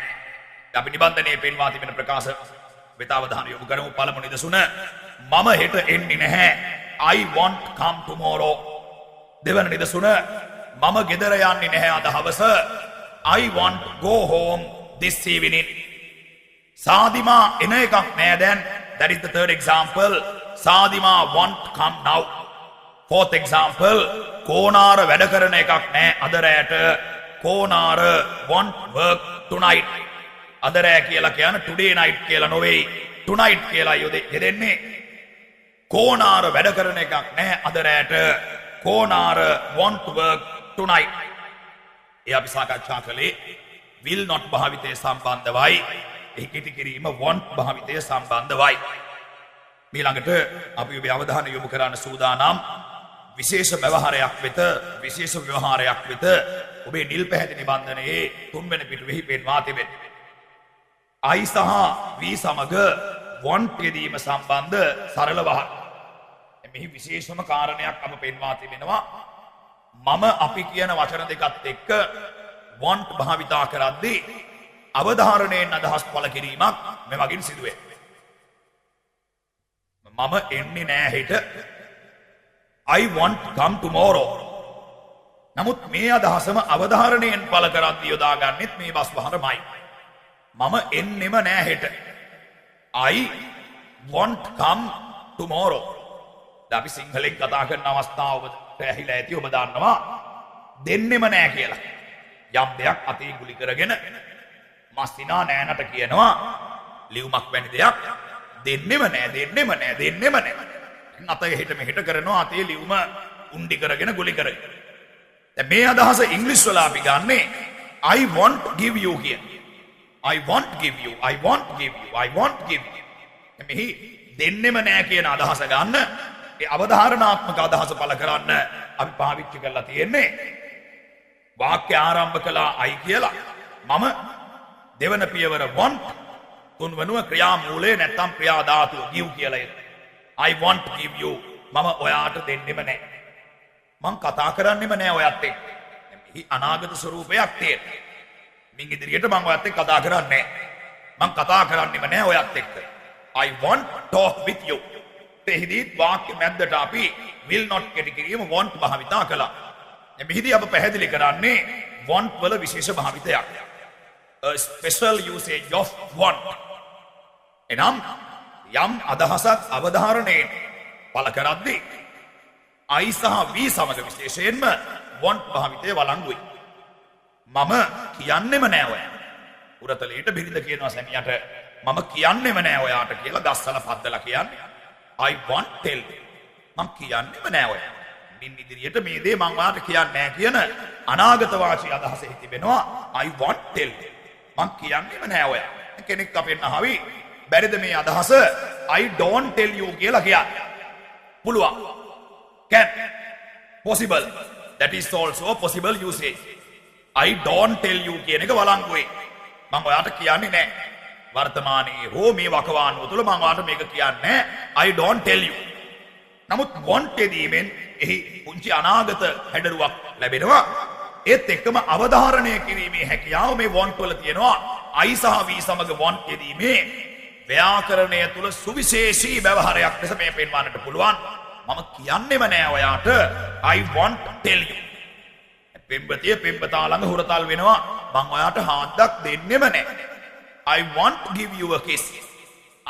A: අපි නිබන්ධනයේ පෙන්වා තිබෙන ප්‍රකාශ වෙත අවධානය යොමු කරමු. පළමු නිදසුන මම හෙට එන්නේ නැහැ. I want come tomorrow. දෙවන නිදසුන මම ගෙදර යන්නේ නැහැ අද හවස. I want go home this evening. සාදිමා එන එකක් නෑ දැන්. That is the third example. Sadima won't come now. Fourth example. Konara වැඩ කරන එකක් නෑ අද රැට. Konara won't work tonight. අද රෑ කියලා කියන today night කියලා නොවේ. Tonight කියලා යෙදෙන්නේ. Konara වැඩ කරන එකක් නෑ අද රැට. Konara won't work tonight. ඒ අපි සාකච්ඡා කළේ will not භාවිතය සම්බන්ධවයි. එහි කෙටි කිරීම want භාවිතය සම්බන්ධවයි. ඊළඟට අපි ඔබේ අවධානය යොමු කරන්න සූදානම් විශේෂ ව්‍යවහාරයක් වෙත ඔබේ නිල් පැහැති නිබන්ධනයේ තුන්වෙනි පිටුවෙහි පෙන්වා තිබෙනවා. I සහ we සමග want යෙදීම සම්බන්ධ සරල වහන. මෙහි විශේෂම කාරණයක් අප පෙන්වා තිබෙනවා. මම අපි කියන වචන දෙකත් එක්ක want භාවිතා කරද්දී අවධාරණයෙන් අදහස් පළ කිරීමක් මෙවගින් සිදුවේ. මම එන්නේ නෑ හෙට. I want come tomorrow. නමුත් මේ අදහසම අවධාරණයෙන් පළ කරද්දී යොදාගන්නෙත් මේ බස් වහනමයි. මම එන්නෙම නෑ හෙට. I want come tomorrow. අපි සිංහලෙන් කතා කරන අවස්ථාව ඔබට ඇහිලා ඇති. ඔබ දන්නවා දෙන්නෙම නෑ කියලා. යම් දෙයක් අතේ ගුලි කරගෙන මස්තිනා නෑනට කියනවා ලියුමක් වැනි දෙයක් දෙන්නෙම නෑ. අත එහෙට මෙහෙට කරනවා අතේ ලියුම උණ්ඩි කරගෙන ගුලි කරගෙන. දැන් මේ අදහස ඉංග්‍රීසි වල අපි ගන්නෙ I won't give you කියන. I won't give you. මෙහි දෙන්නෙම නෑ කියන අදහස ගන්න ඒ අවධාරණාත්මක අදහස පළ කරන්න අපි පාවිච්චි කරලා තියෙන්නේ වාක්‍ය ආරම්භ කළා I කියලා. මම දෙවන පියවර want තුන්වනුව ක්‍රියා මූලයේ නැත්තම් ක්‍රියා ධාතුව give කියලා එන්නේ. I want give you. මම ඔයාට දෙන්නෙම නෑ. මං කතා කරන්නෙම නෑ ඔයත් එක්ක. මේ අනාගත ස්වරූපයක් තියෙන. මින් ඉදිරියට මං ඔයත් එක්ක කතා කරන්නේ නෑ. මං කතා කරන්නෙම නෑ ඔයත් එක්ක. I want talk with you. එහිදී වාක්‍ය මැද්දට අපි will not කෙටි කිරීම want භාවිතා කළා. මෙහිදී අප පැහැදිලි කරන්නේ want වල විශේෂ භාවිතයක්. A special usage of want. එනම් යම් අදහසක් අවධාරණයෙන් පළ කරද්දී I සහ we සමග විශේෂයෙන්ම want භාවිතය වළංගුයි. මම කියන්නෙම නෑ ඔයාට. උරතලයට බිරිඳ කියනවා සැමියාට මම කියන්නෙම නෑ ඔයාට කියලා ගස්සල පද්දලා කියන්නේ. I won't tell you. මම කියන්නෙම නෑ ඔයාට. මින් ඉදිරියට මේ දේ මම ඔයාට කියන්නේ නෑ කියන අනාගත වාචී අදහසෙහි තිබෙනවා I won't tell you. මම කියන්නෙම නෑ ඔයාට. කෙනෙක් අපෙන් අහවි බැරිද මේ අදහස I don't tell you කියලා කියන්න. පුළුවන්. Can. Possible. That is also a possible usage. I don't tell you කියන එක වළංගුවේ. මම ඔයාට කියන්නේ නෑ. වර්තමානයේ හෝ මේ වකවානුව තුළ මම ඔයාට මේක කියන්නේ I don't tell you. නමුත් want යෙදීමෙන් එහි පුංචි අනාගත හැඩරුවක් ලැබෙනවා. ඒත් එක්කම අවධාරණය කිරීමේ හැකියාව මේ want වල තියෙනවා. I සහ we සමග want යෙදීමේ ව්‍යාකරණය තුළ සුවිශේෂී ව්‍යවහාරයක් ලෙස මේ පෙන්වන්නට පුළුවන්. මම කියන්නෙම නෑ ඔයාට I won't tell you. පෙම්වතිය පෙම්වතා ළඟ හුරතල් වෙනවා මම ඔයාට හාද්දක් දෙන්නෙම නෑ. I won't give you a kiss.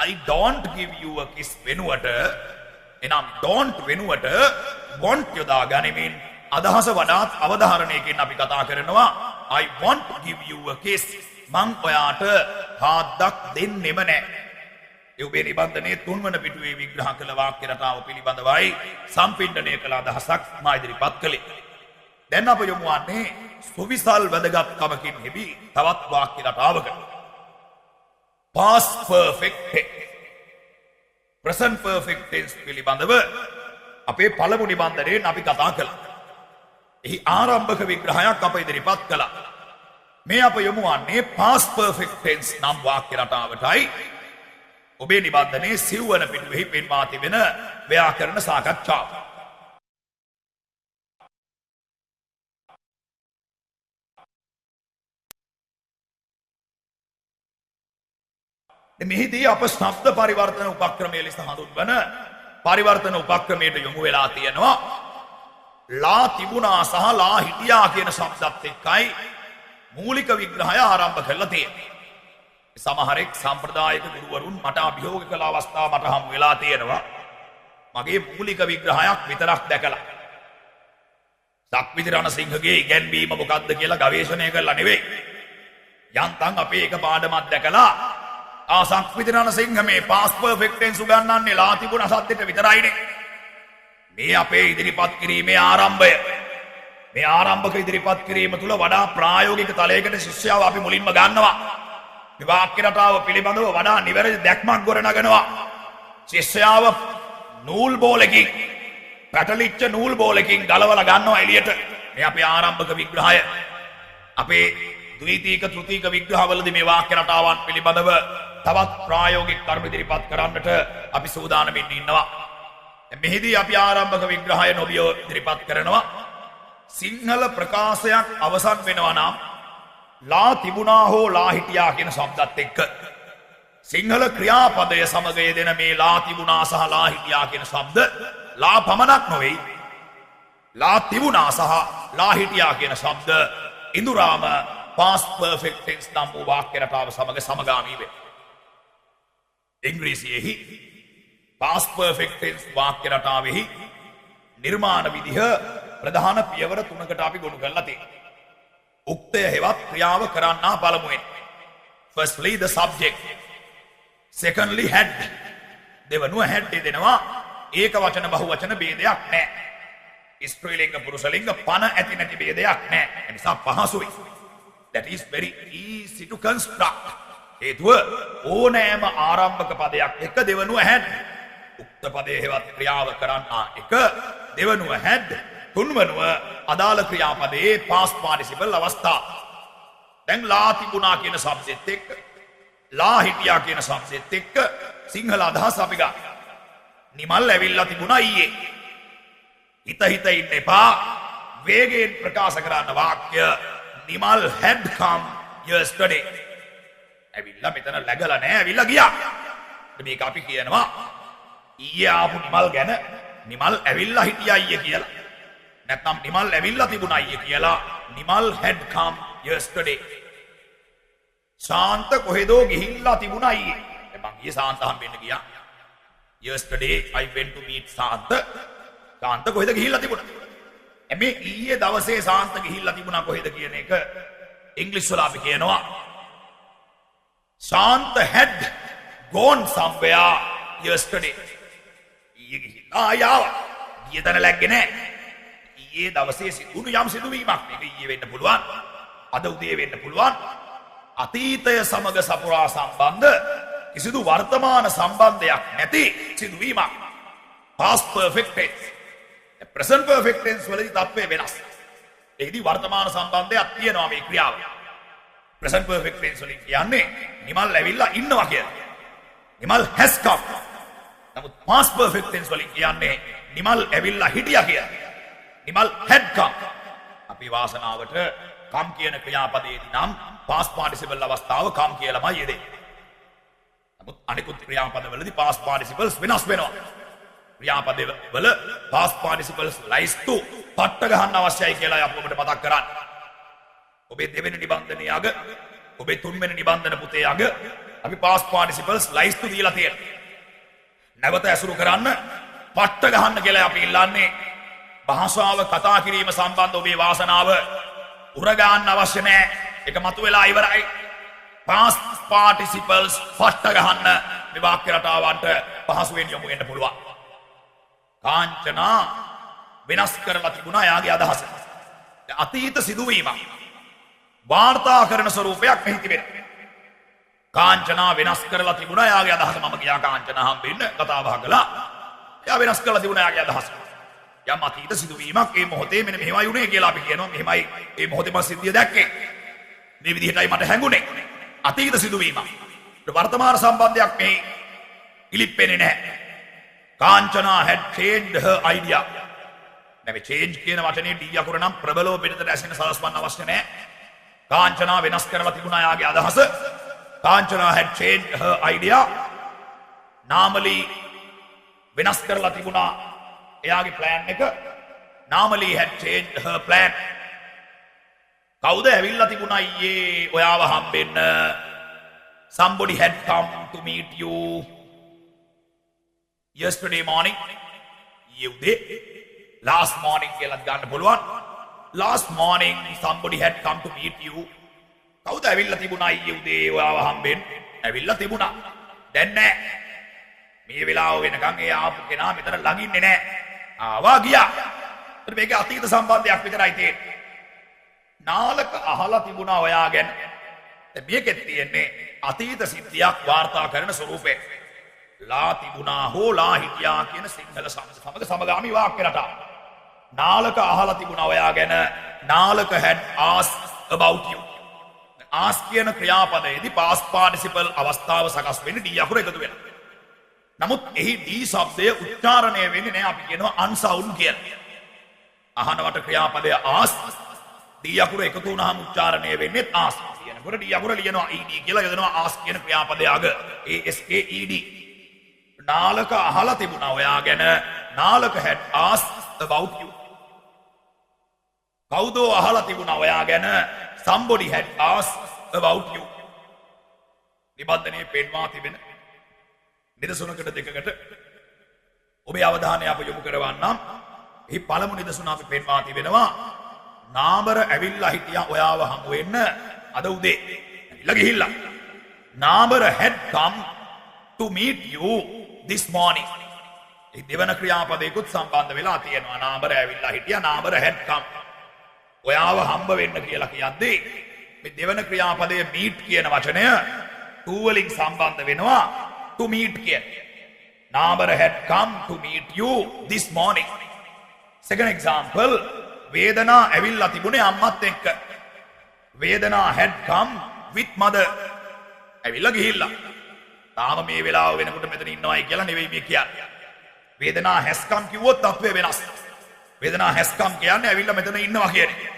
A: I don't give you a kiss වෙනුවට එනම් don't වෙනුවට want යොදා ගනිමින් අදහස වඩාත් අවධාරණයකින් අපි කතා කරනවා I won't give you a kiss. මං ඔයාට හාද්දක් දෙන්නෙම නෑ. ඒ ඔබේ නිබන්ධනයේ තුන්වන පිටුවේ විග්‍රහ කළ වාක්‍ය රටාව පිළිබඳවයි සම්පින්ඩණය කළ අදහසක් මා ඉදිරිපත් කළේ. දැන් අප යොමු වන්නේ සුවිසල් වැදගත්කමකින් හෙබි තවත් වාක්‍ය රටාවකට. Past perfect tense. Present perfect tense පිළිබඳව අපේ පළමු නිබන්ධනයෙන් අපි කතා කළා. එහි ආරම්භක විග්‍රහයක් අප ඉදිරිපත් කළා. මේ අප යොමු වන්නේ past perfect tense නම් වාක්‍ය රටාවටයි. ඔබේ නිබන්ධනයේ සිව්වන පිටුවෙහි පෙන්වා තිබෙන ව්‍යාකරණ සාකච්ඡාව. මෙහිදී අප ශබ්ද පරිවර්තන උපක්‍රමය ලෙස හඳුන්වන පරිවර්තන උපක්‍රමයට යොමු වෙලා තියෙනවා. ලා තිබුණා සහ ලා හිටියා කියන ශබ්දත් එක්කයි මූලික විග්‍රහය ආරම්භ කරලා තියෙන්නේ. සමහරෙක් සම්ප්‍රදායික ගුරුවරුන් මට අභියෝග කළ අවස්ථා මට හම් වෙලා තියෙනවා. මගේ මූලික විග්‍රහයක් විතරක් දැකලා. සක්විති රණසිංහගේ ඉගැන්වීම මොකක්ද කියලා ගවේෂණය කරලා නෙවෙයි. යන්තම් අපේ එක පාඩමක් දැකලා සක්විති රණසිංහ මේ පාස් පර්ෆෙක්ට් ටෙන්ස් උගන්වන්නේ ලා තිබුණ සද්දෙට විතරයිනේ. මේ අපේ ඉදිරිපත් කිරීමේ ආරම්භය. මේ ආරම්භක ඉදිරිපත් කිරීම තුළ වඩා ප්‍රායෝගික තලයකට ශිෂ්‍යයව අපි මුලින්ම ගන්නවා. මේ වාක්‍ය රටාව පිළිබඳව වඩා නිවැරදි දැක්මක් ගොඩනගනවා. ශිෂ්‍යයව නූල් බෝලකින් පැටලිච්ච නූල් බෝලකින් ගලවලා ගන්නවා එළියට. මේ අපේ ආරම්භක විග්‍රහය. අපේ ද්විතීක තෘතීක විග්‍රහවලදී මේ වාක්‍ය රටාවන් පිළිබඳව තවත් ප්‍රායෝගික කර්ම ඉදිරිපත් කරන්නට අපි සූදානමින් ඉන්නවා. මෙහිදී අපි ආරම්භක විග්‍රහය නොබිය ඉදිරිපත් කරනවා. සිංහල ප්‍රකාශයක් අවසන් වෙනවා නම් ලා තිබුණා හෝ ලා හිටියා කියන શબ્දත් එක්ක සිංහල ක්‍රියාපදය සමග යෙදෙන මේ ලා තිබුණා සහ ලා හිටියා කියන શબ્ද ලා පමණක් නොවේ. ලා තිබුණා සහ ලා හිටියා කියන શબ્ද ඉඳුරාම past perfect tense නම් වූ වාක්‍ය රටාව සමග සමගාමී වේ. ඉංග්‍රීසියෙහි past perfect tense වාක්‍ය රටාවෙහි නිර්මාණ විදිහ ප්‍රධාන පියවර තුනකට අපි ගොනු කරලා තියෙනවා. උක්තය හෙවත් ක්‍රියාව කරන්නා පළමුවෙන්. Firstly the subject. Secondly had. දෙවනුව had දෙනවා. ඒක වචන බහු වචන ભેදයක් නැහැ. ස්ත්‍රීලිංග පුරුෂලිංග පන ඇති නැති ભેදයක් නැහැ. ඒ නිසා පහසුයි. That is very easy to construct. හේතුව ඕනෑම ආරම්භක පදයක් එක දෙවනුව had. උක්ත පදයේ හෙවත් ක්‍රියාව කරන්නා එක දෙවනුව had. තුන්වනුව අදාළ ක්‍රියාපදයේ past participle අවස්ථා. දැන් ලා තිබුණා කියන શબ્දෙත් එක්ක ලා හිටියා කියන શબ્දෙත් එක්ක සිංහල අදහස් අපි ගන්න. නිමල් ඇවිල්ලා තිබුණා ඊයේ. හිත ඉන්න එපා. වේගයෙන් ප්‍රකාශ කරන්න වාක්‍ය නිමල් had come yesterday. ඇවිල්ලා මෙතන läගලා නැහැ ඇවිල්ලා ගියා. මේක අපි කියනවා ඊයේ ආපු නිමල් ගැන නිමල් ඇවිල්ලා හිටියා ඊයේ කියලා. නැත්නම් නිමල් ඇවිල්ලා තිබුණා ඊයේ කියලා නිමල් had come yesterday. ශාන්ත කොහෙදෝ ගිහිල්ලා තිබුණා ඊයේ. මං ඊයේ ශාන්ත හම්බෙන්න ගියා. yesterday I went to meet ශාන්ත. ශාන්ත කොහෙද ගිහිල්ලා තිබුණා? මේ ඊයේ දවසේ ශාන්ත ගිහිල්ලා තිබුණා කොහෙද කියන එක ඉංග්‍රීසි වල අපි කියනවා ශාන්ත had gone somewhere yesterday. ඊයේ ගිහිල්ලා ආවා. ඊයේ තන läග්ගේ නැහැ. ඊයේ දවසේ සිදුණු යම් සිදුවීමක් මේක ඊයේ වෙන්න පුළුවන්. අද උදේ වෙන්න පුළුවන්. අතීතය සමග සපුරා සම්බන්ධ කිසිදු වර්තමාන සම්බන්ධයක් නැති සිදුවීමක්. past perfect tense. present perfect tense වලදී තත්ත්වය වෙනස්. ඒකදී වර්තමාන සම්බන්ධයක් තියෙනවා මේ ක්‍රියාව. present perfect tense වලින් කියන්නේ නිමල් ඇවිල්ලා ඉන්නවා කියලා. Nimal has come. නමුත් past perfect tense වලින් කියන්නේ නිමල් ඇවිල්ලා හිටියා කියලා. Nimal had come. අපි වාසනාවට come කියන ක්‍රියාපදයේදී නම් past participle අවස්ථාව come කියලාමයි යෙදෙන්නේ. නමුත් අනිකුත් ක්‍රියාපදවලදී past participles වෙනස් වෙනවා. ක්‍රියාපදවල past participles ලයිස්තු පට්ට ගන්න අවශ්‍යයි කියලා අපි ඔබට මතක් කරන්න. ඔබේ දෙවෙනි නිබන්ධනයේ අග ඔබේ තුන්වෙනි නිබන්ධන පුතේ අග අපි past participles ලයිස්තු දීලා තියෙනවා. නැවත ඇසුරු කරන්න පට්ට ගන්න කියලා අපි ඉල්ලන්නේ. භාෂාව කතා කිරීම සම්බන්ධ ඔබේ වාසනාව උරගාන්න අවශ්‍ය නැහැ. ඒක මතුවලා ඉවරයි. past participles පට්ට ගන්න මේ වාක්‍ය රටාවන්ට පහසුවෙන් යොමු වෙන්න පුළුවන්. කාංචනා වෙනස් කරලා තිබුණා යාගේ අදහස. අතීත සිදුවීමක් වාර්තා කරන ස්වරූපයක් මෙහි තිබෙනවා. කාංචනා වෙනස් කරලා තිබුණා යාගේ අදහස. මම ගියා කාංචනා හම්බෙන්න කතා බහ කළා. එයා වෙනස් කරලා තිබුණා යාගේ අදහස. යම් අතීත සිදුවීමක් ඒ මොහොතේ මෙන්න මෙහෙමයි උනේ කියලා අපි කියනවා. මෙහෙමයි ඒ මොහොතේ මම සිද්ධිය දැක්කේ. මේ විදිහටයි මට හැඟුනේ. අතීත සිදුවීමක්. වර්තමාන සම්බන්ධයක් මේ ඉලිප්පෙන්නේ නැහැ. Kanchana had changed her idea. මේ change කියන වචනේ ඩී අකුර නම් ප්‍රබලව පිටතට ඇසෙන සලස්වන්න අවශ්‍ය නැහැ. කාංචනා වෙනස් කරලා තිබුණා යාගේ අදහස. Kanchana had changed her idea. නාමලී වෙනස් කරලා තිබුණා එයාගේ plan එක. නාමලී had changed her plan. කවුද ඇවිල්ලා තිබුණා ඊයේ ඔයාව හම්බෙන්න? somebody had come to meet you yesterday morning. You did. Last morning කියලා ගන්න පුළුවන්. Last morning somebody had come to meet you. කවුද ඇවිල්ලා තිබුණා ඊයේ උදේ ඔයාව හම්බෙන්න? ඇවිල්ලා තිබුණා. දැන් නෑ. මේ වෙලාව වෙනකන් ඒ ආපු කෙනා මෙතන ළඟින්නේ නෑ. ආවා ගියා. ඒත් මේක අතීත සම්බන්ධයක් විතරයි තියෙන්නේ. නාලක අහලා තිබුණා ඔයා ගැන. දැන් මේකෙත් තියෙන්නේ අතීත සිද්ධියක් වාර්තා කරන ස්වරූපේ. ලා තිබුණා හෝ ලා හිටියා කියන සිංහල සමග සමගාමී වාක්‍ය රටාව. නාලක අහලා තිබුණා ඔයා ගැන. Nalaka had asked about you. ask කියන ක්‍රියාපදයේදී past participle අවස්ථාව සකස් වෙන්නේ ඩී අකුර එකතු වෙනවා. නමුත් එහි ඩී શબ્දය උච්චාරණය වෙන්නේ නැහැ. අපි කියනවා unsound කියලා. අහනවට ක්‍රියාපදය ask ඩී අකුර එකතු වුණාම උච්චාරණය වෙන්නේ ask කියනකොට ඩී අකුර ලියනවා ed කියලා යොදනවා ask කියන ක්‍රියාපදය අග asked. නාලක අහලා තිබුණා ඔයා ගැන. Nalaka had asked about you. කවුදෝ අහලා තිබුණා ඔයා ගැන. somebody had asked about you. නිබන්ධනයේ පෙන්වා තිබෙන නිදසුනකට දෙකකට ඔබේ අවධානය අප යොමු කරවන්නම්. එහි පළමු නිදසුන අපි පෙන්වා තිබෙනවා. නාමර ඇවිල්ලා හිටියා ඔයාව හමු වෙන්න අද උදේ. ඇවිල්ලා ගිහිල්ලා. නාමර had come to meet you this morning. ඒ දෙවන ක්‍රියාපදයකුත් සම්බන්ධ වෙලා තියෙනවා. නාමර ඇවිල්ලා හිටියා. නාමර had come. ඔයාව හම්බ වෙන්න කියලා කියද්දී මේ දෙවන ක්‍රියාපදයේ meet කියන වචනය to වලින් සම්බන්ධ වෙනවා to meet කියන. නාමර had come to meet you this morning. Second example, වේදනා ඇවිල්ලා තිබුණේ අම්මත් එක්ක. වේදනා had come with mother. ඇවිල්ලා ගිහිල්ලා. තාම මේ වෙලාව වෙනකොට මෙතන ඉන්නවයි කියලා නෙවෙයි මේ කියන්නේ. වේදනා has come කිව්වොත් තත්ත්වය වෙනස්. වේදනා has come කියන්නේ ඇවිල්ලා මෙතන ඉන්නවා කියන්නේ.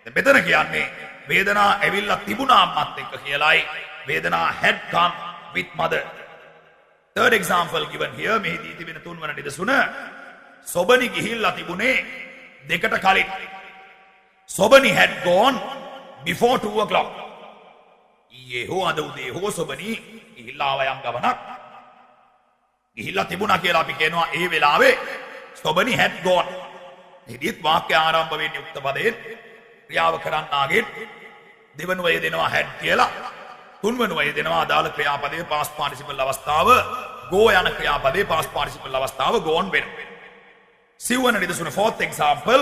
A: දැන් මෙතන කියන්නේ වේදනා ඇවිල්ලා තිබුණා අම්මත් එක්ක කියලායි. වේදනා had come with mother. Third example given here, මෙහිදී තිබෙන තුන්වන නිදසුන. සොබනි ගිහිල්ලා තිබුණේ දෙකට කලින්. සොබනි had gone before 2 o'clock. ඊයේ හෝ අද උදේ හෝ සොබනි ගිහිල්ලා ආව යම් ගමනක්. ගිහිල්ලා තිබුණා කියලා අපි කියනවා ඒ වෙලාවේ සොබනි had gone. එදිත් වාක්‍ය ආරම්භ වෙන්නේ උක්ත පදයෙන්. ක්‍රියාව කරන්නාගෙන් දෙවනුව යෙදෙනවා had කියලා. තුන්වනුව යෙදෙනවා අදාළ ක්‍රියාපදයේ past participle අවස්ථාව go යන ක්‍රියාපදයේ past participle අවස්ථාව gone වෙනවා. සිව්වන නිදසුන fourth example,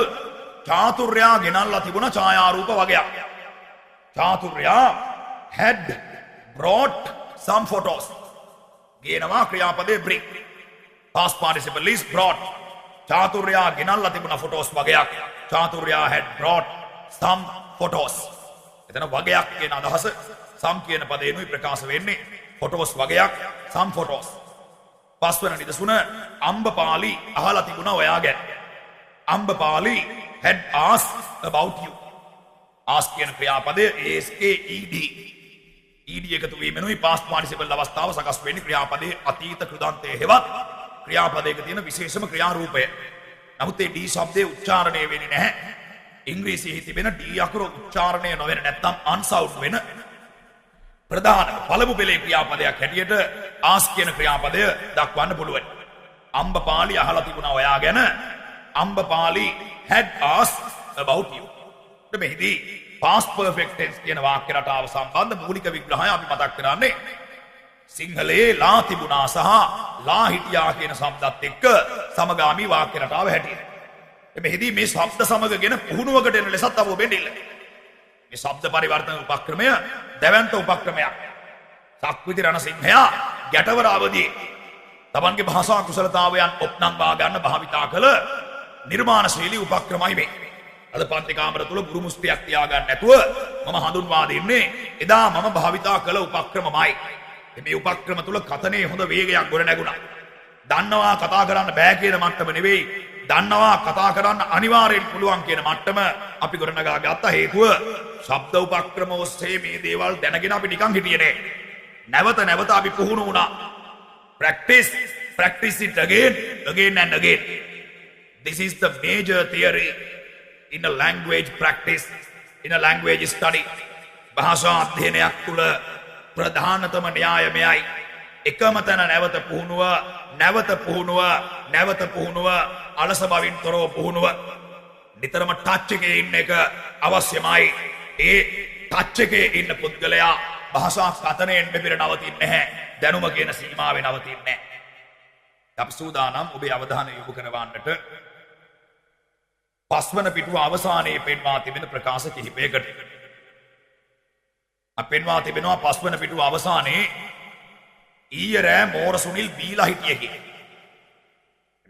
A: චාතුර්යා ගෙනල්ලා තිබුණ ඡායාරූප වගයක්. Chathurya had brought some photos. ගේනවා ක්‍රියාපදයේ bring. past participle is brought. Chathurya ගෙනල්ලා තිබුණ photos වගයක්. Chathurya had brought some photos. එතන වගයක් කියන අදහස some කියන පදයෙන්ුයි ප්‍රකාශ වෙන්නේ. photos වගයක්, some photos. පස්වන නිදසුන අම්බපාලි අහලා තිබුණා ඔයා ගැන. Ambapali had asked about you. ask කියන ක්‍රියාපදය asked. ed එකතු වීමෙනුයි past participle අවස්ථාව සකස් වෙන්නේ ක්‍රියාපදයේ අතීත කෘදාන්තයේ හෙවත් ක්‍රියාපදයක තියෙන විශේෂම ක්‍රියාරූපය. නමුත් ඒ ඩී શબ્දේ උච්චාරණය වෙන්නේ නැහැ. ඉංග්‍රීසියෙහි තිබෙන ඩී අකුර උච්චාරණය නොවන නැත්නම් අන්සවුන්ඩ් වෙන ප්‍රධාන පළමු පෙළේ ක්‍රියාපදයක් හැටියට ask කියන ක්‍රියාපදය දක්වන්න පුළුවන්. අම්බපාලි අහලා තිබුණා ඔයා ගැන. Ambapali had asked about you. මෙහිදී past perfect tense කියන වාක්‍ය රටාව සම්බන්ධ මූලික විග්‍රහය අපි මතක් කරන්නේ. සිංහලයේ ලා තිබුණා සහ ලා හිටියා කියන શબ્දත් එක්ක සමගාමී වාක්‍ය රටාව හැටියට. මෙහිදී මේ શબ્ද සමගගෙන පුහුණුවකට එන ලෙසත් අප ඔබෙන් ඉල්ලනවා. මේ શબ્ද පරිවර්තන උපක්‍රමය දැවැන්ත උපක්‍රමයක්. සක්විති රණසිංහයා ගැටවර අවදී තමන්ගේ භාෂා කුසලතාවයන් ඔප්නංවා ගන්න භාවිතා කළ නිර්මාණශීලී උපක්‍රමයි මේ. අද පන්ති කාමර තුල ගුරු මුස්තියක් තියාගන්න නැතුව මම හඳුන්වා දෙන්නේ එදා මම භාවිතා කළ උපක්‍රමමයි. මේ උපක්‍රම තුල කතනේ හොඳ වේගයක් ගොඩ නැගුණා. දන්නවා කතා කරන්න බෑ කියන මට්ටම නෙවෙයි, දන්නවා කතා කරන්න අනිවාර්යෙන් පුළුවන් කියන මට්ටම අපි ගොඩනගා ගත්ත හේතුව ශබ්ද උපක්‍රම ඔස්සේ මේ දේවල් දැනගෙන අපි නිකන් හිටියේ නෑ. නැවත නැවත අපි පුහුණු වුණා. practice it again and again. This is the major theory in a language practice, in a language study. භාෂා අධ්‍යයනයක් තුළ ප්‍රධානතම න්‍යාය මෙයයි. එකම තැන නැවත පුහුණුව අලස බවින් තොරව පුහුණුව. නිතරම ටච් එකේ ඉන්න එක අවශ්‍යමයි. ඒ ටච් එකේ ඉන්න පුද්ගලයා භාෂා කතනයෙන් මෙපිර නවතින්නේ නැහැ. දැනුම කියන සීමාවේ නවතින්නේ නැහැ. අපි සූදානම් ඔබේ අවධානය යොමු කරවන්නට පස්වන පිටුව අවසානයේ පෙන්වා තිබෙන ප්‍රකාශ කිහිපයකට. පෙන්වා තිබෙනවා පස්වන පිටුව අවසානයේ ඊයේ රෑ මෝර සුනිල් බීලා හිටියේ කියලා.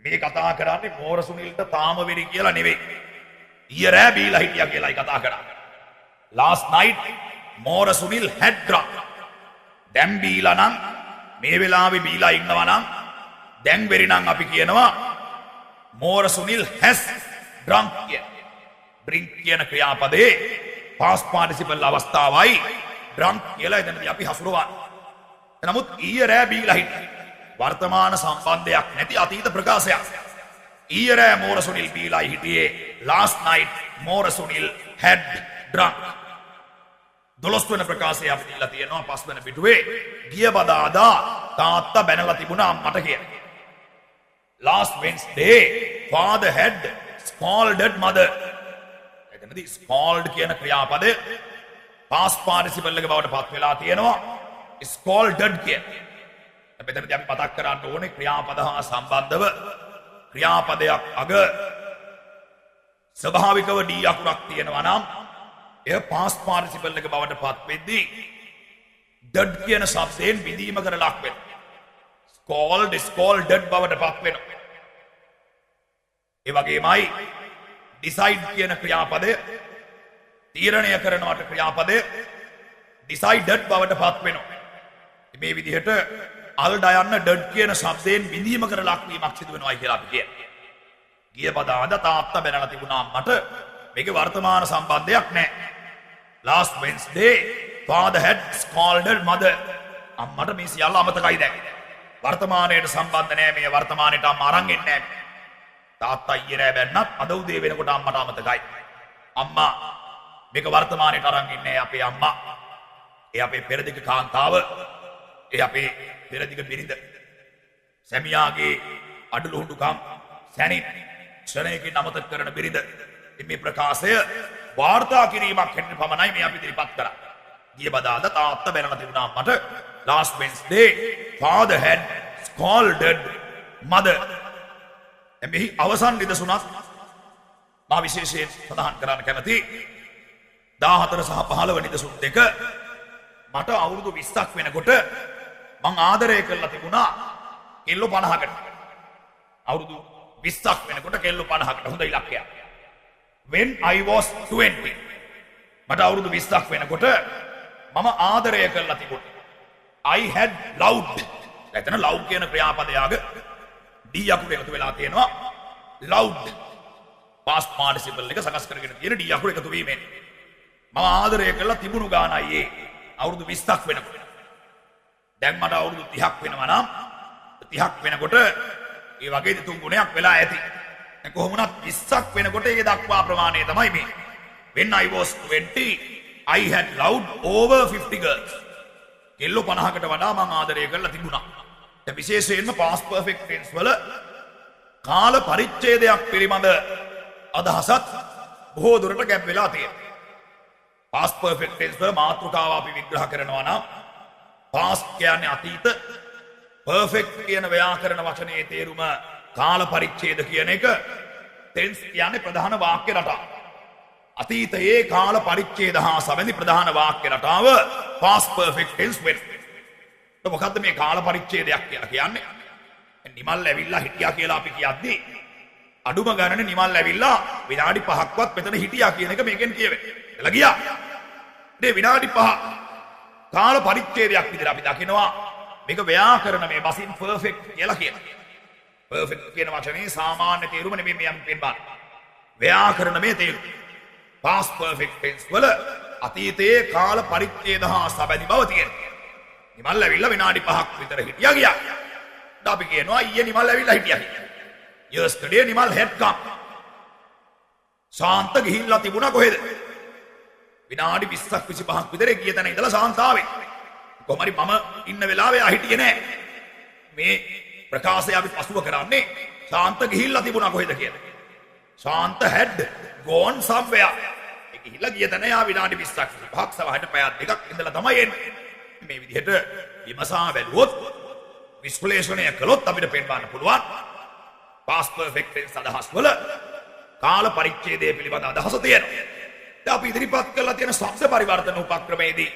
A: මේ කතා කරන්නේ මෝර සුනිල්ට තාම වෙරි කියලා නෙවෙයි. ඊයේ රෑ බීලා හිටියා කියලායි කතා කරන්නේ. Last night මෝර Sunil had drunk. දැන් බීලා නම් මේ වෙලාවේ බීලා ඉන්නවා නම් දැන් වෙරි නම් අපි කියනවා මෝර සුනිල් has drunk කිය. drink කියන ක්‍රියාපදයේ past participle අවස්ථාවයි drunk කියලා එතනදී අපි හසුරවන්නේ. නමුත් ඊයේ රෑ බීලා හිටියා. වර්තමාන සම්බන්ධයක් නැති අතීත ප්‍රකාශයක්. ඊයේ රෑ මෝර සුනිල් බීලා හිටියේ. Last night මෝර Sunil had drunk. 12 වෙනි ප්‍රකාශය අපි දීලා තියෙනවා 5 වෙනි පිටුවේ. ගිය බදාදා තාත්තා බැනලා තිබුණා අම්මට කියලා. Last Wednesday father had scolded mother. එතනදී scold කියන ක්‍රියාපදය past participle එක බවට පත් වෙලා තියෙනවා. scolded කියන. මෙතනදී අපි මතක් කරන්න ඕනේ ක්‍රියාපද හා සම්බන්ධව ක්‍රියාපදයක් අග ස්වභාවිකව ඩී අකුරක් තියෙනවා නම් එය past participle එක බවට පත් වෙද්දී did කියන શબ્දයෙන් විදීමකට ලක් වෙනවා. scolded බවට පත් වෙනවා. ඒ වගේමයි decide කියන ක්‍රියාපදය තීරණය කරනවට ක්‍රියාපදය decided බවට පත් වෙනවා. මේ විදිහට අල්ඩ යන්න ඩඩ් කියන શબ્දයෙන් විඳීමකට ලක්වීමක් සිදු වෙනවායි කියලා අපි කියනවා. ගිය බදාද තාත්තා බැනලා තිබුණා අම්මට. මේකේ වර්තමාන සම්බන්ධයක් නැහැ. Last Wednesday father had scolded mother. අම්මට මේ සියල්ල අමතකයි දැන්. වර්තමානයට සම්බන්ධ නැහැ. මේ වර්තමානයට අම්මා අරන් එන්නේ නැහැ. තාත්තා ඊයේ රෑ බැන්නත් අද උදේ වෙනකොට අම්මට අමතකයි. අම්මා මේක වර්තමානයට අරන් ඉන්නේ අපේ අම්මා. ඒ අපේ පෙරදිග කාන්තාව. ඒ අපේ පෙරදිග බිරිඳ. සැමියාගේ අඩලුහුඬුකම් සැනින් ක්ෂණයකින් අමතක කරන බිරිඳ. මේ ප්‍රකාශය වාර්තා කිරීමක් හැටියට පමණයි මේ අපි ඉදිරිපත් කරා. ගිය බදාද තාත්තා බැනලා තිබුණා අම්මට. Last Wednesday father had scolded mother. එමෙහි අවසන් නිදසුනක් මා විශේෂයෙන් සඳහන් කරන්න කැමති. 14 සහ 15 නිදසුන් දෙක මට අවුරුදු 20ක් වෙනකොට මං ආදරය කරලා තිබුණා කෙල්ලෝ 50කට. අවුරුදු 20ක් වෙනකොට කෙල්ලෝ 50කට හොඳ ඉලක්කයක්. When I was 20 මට අවුරුදු 20ක් වෙනකොට මම ආදරය කරලා තිබුණා. I had loved. එතන love කියන ක්‍රියාපදයක D අකුර එකතු වෙලා තියෙනවා. loved past participle එක සකස් කරගෙන තියෙන D අකුර එකතු වීමෙන් මම ආදරය කරලා තිබුණු ගානයි ඒ අවුරුදු 20ක් වෙනකොට. දැන් මට අවුරුදු 30ක් වෙනවා නම් 30ක් වෙනකොට ඒ වගේ තුන් ගුණයක් වෙලා ඇති. දැන් කොහොම වුණත් 20ක් වෙනකොට ඒ දක්වා ප්‍රමාණය තමයි මේ. When I was 20 I had loved over 50 girls. කෙල්ලෝ 50කට වඩා මම ආදරය කරලා තිබුණා. දැන් විශේෂයෙන්ම past perfect tense වල කාල පරිච්ඡේදයක් පිළිබඳ අදහසත් බොහෝ දුරට ගැබ් වෙලා තියෙනවා. past perfect tense වල මාතෘකාව අපි විග්‍රහ කරනවා නම් past කියන්නේ අතීත, perfect කියන ව්‍යාකරණ වචනේ තේරුම කාල පරිච්ඡේද කියන එක, tense කියන්නේ ප්‍රධාන වාක්‍ය රටාව. අතීතයේ කාල පරිච්ඡේද හා සම්බන්ධ ප්‍රධාන වාක්‍ය රටාව past perfect tense වෙනවා. මොකද්ද මේ කාල පරිච්ඡේදයක් කියලා කියන්නේ? නිමල් ඇවිල්ලා හිටියා කියලා අපි කියද්දී අඩුම ගණනේ නිමල් ඇවිල්ලා විනාඩි 5ක්වත් මෙතන හිටියා කියන එක මේකෙන් කියවෙන්නේ. එලා ගියා. මේ විනාඩි 5 කාල පරිච්ඡේදයක් විදිහට අපි දකිනවා. මේක ව්‍යාකරණ මේ බසින් perfect කියලා කියනවා. perfect කියන වචනේ සාමාන්‍ය තේරුම නෙමෙයි මේ අපි පෙන්නන්නේ. ව්‍යාකරණ මේ තේරුම. past perfect tense වල අතීතයේ කාල පරිච්ඡේද හා සබැඳි බව තියෙනවා. නිමල් ඇවිල්ලා විනාඩි 5ක් විතර හිටියා ගියා. අපි කියනවා ඊයේ නිමල් ඇවිල්ලා හිටියා කියලා. yesterday Nimal had come. ශාන්ත ගිහිල්ලා තිබුණා කොහෙද? විනාඩි 20ක් 25ක් විතර ගිය තැන ඉඳලා ශාන්ත ආවේ. කොහමරි මම ඉන්න වෙලාවේ ආ හිටියේ නෑ. මේ ප්‍රකාශය අපි පසුව කරන්නේ ශාන්ත ගිහිල්ලා තිබුණා කොහෙද කියලා. ශාන්ත had gone somewhere. ඒ ගිහිල්ලා ගිය තැන යා විනාඩි 20ක් සවහට පැයක් දෙකක් ඉඳලා තමයි එන්නේ. මේ විදිහට විමසා බැලුවොත් විශ්ලේෂණය කළොත් අපිට පෙන්වන්න පුළුවන් past perfect tense අදහස් වල කාල පරිච්ඡේදය පිළිබඳ අදහස තියෙනවා. දැන් අපි ඉදිරිපත් කරලා තියෙන ශබ්ද පරිවර්තන උපක්‍රමයේදී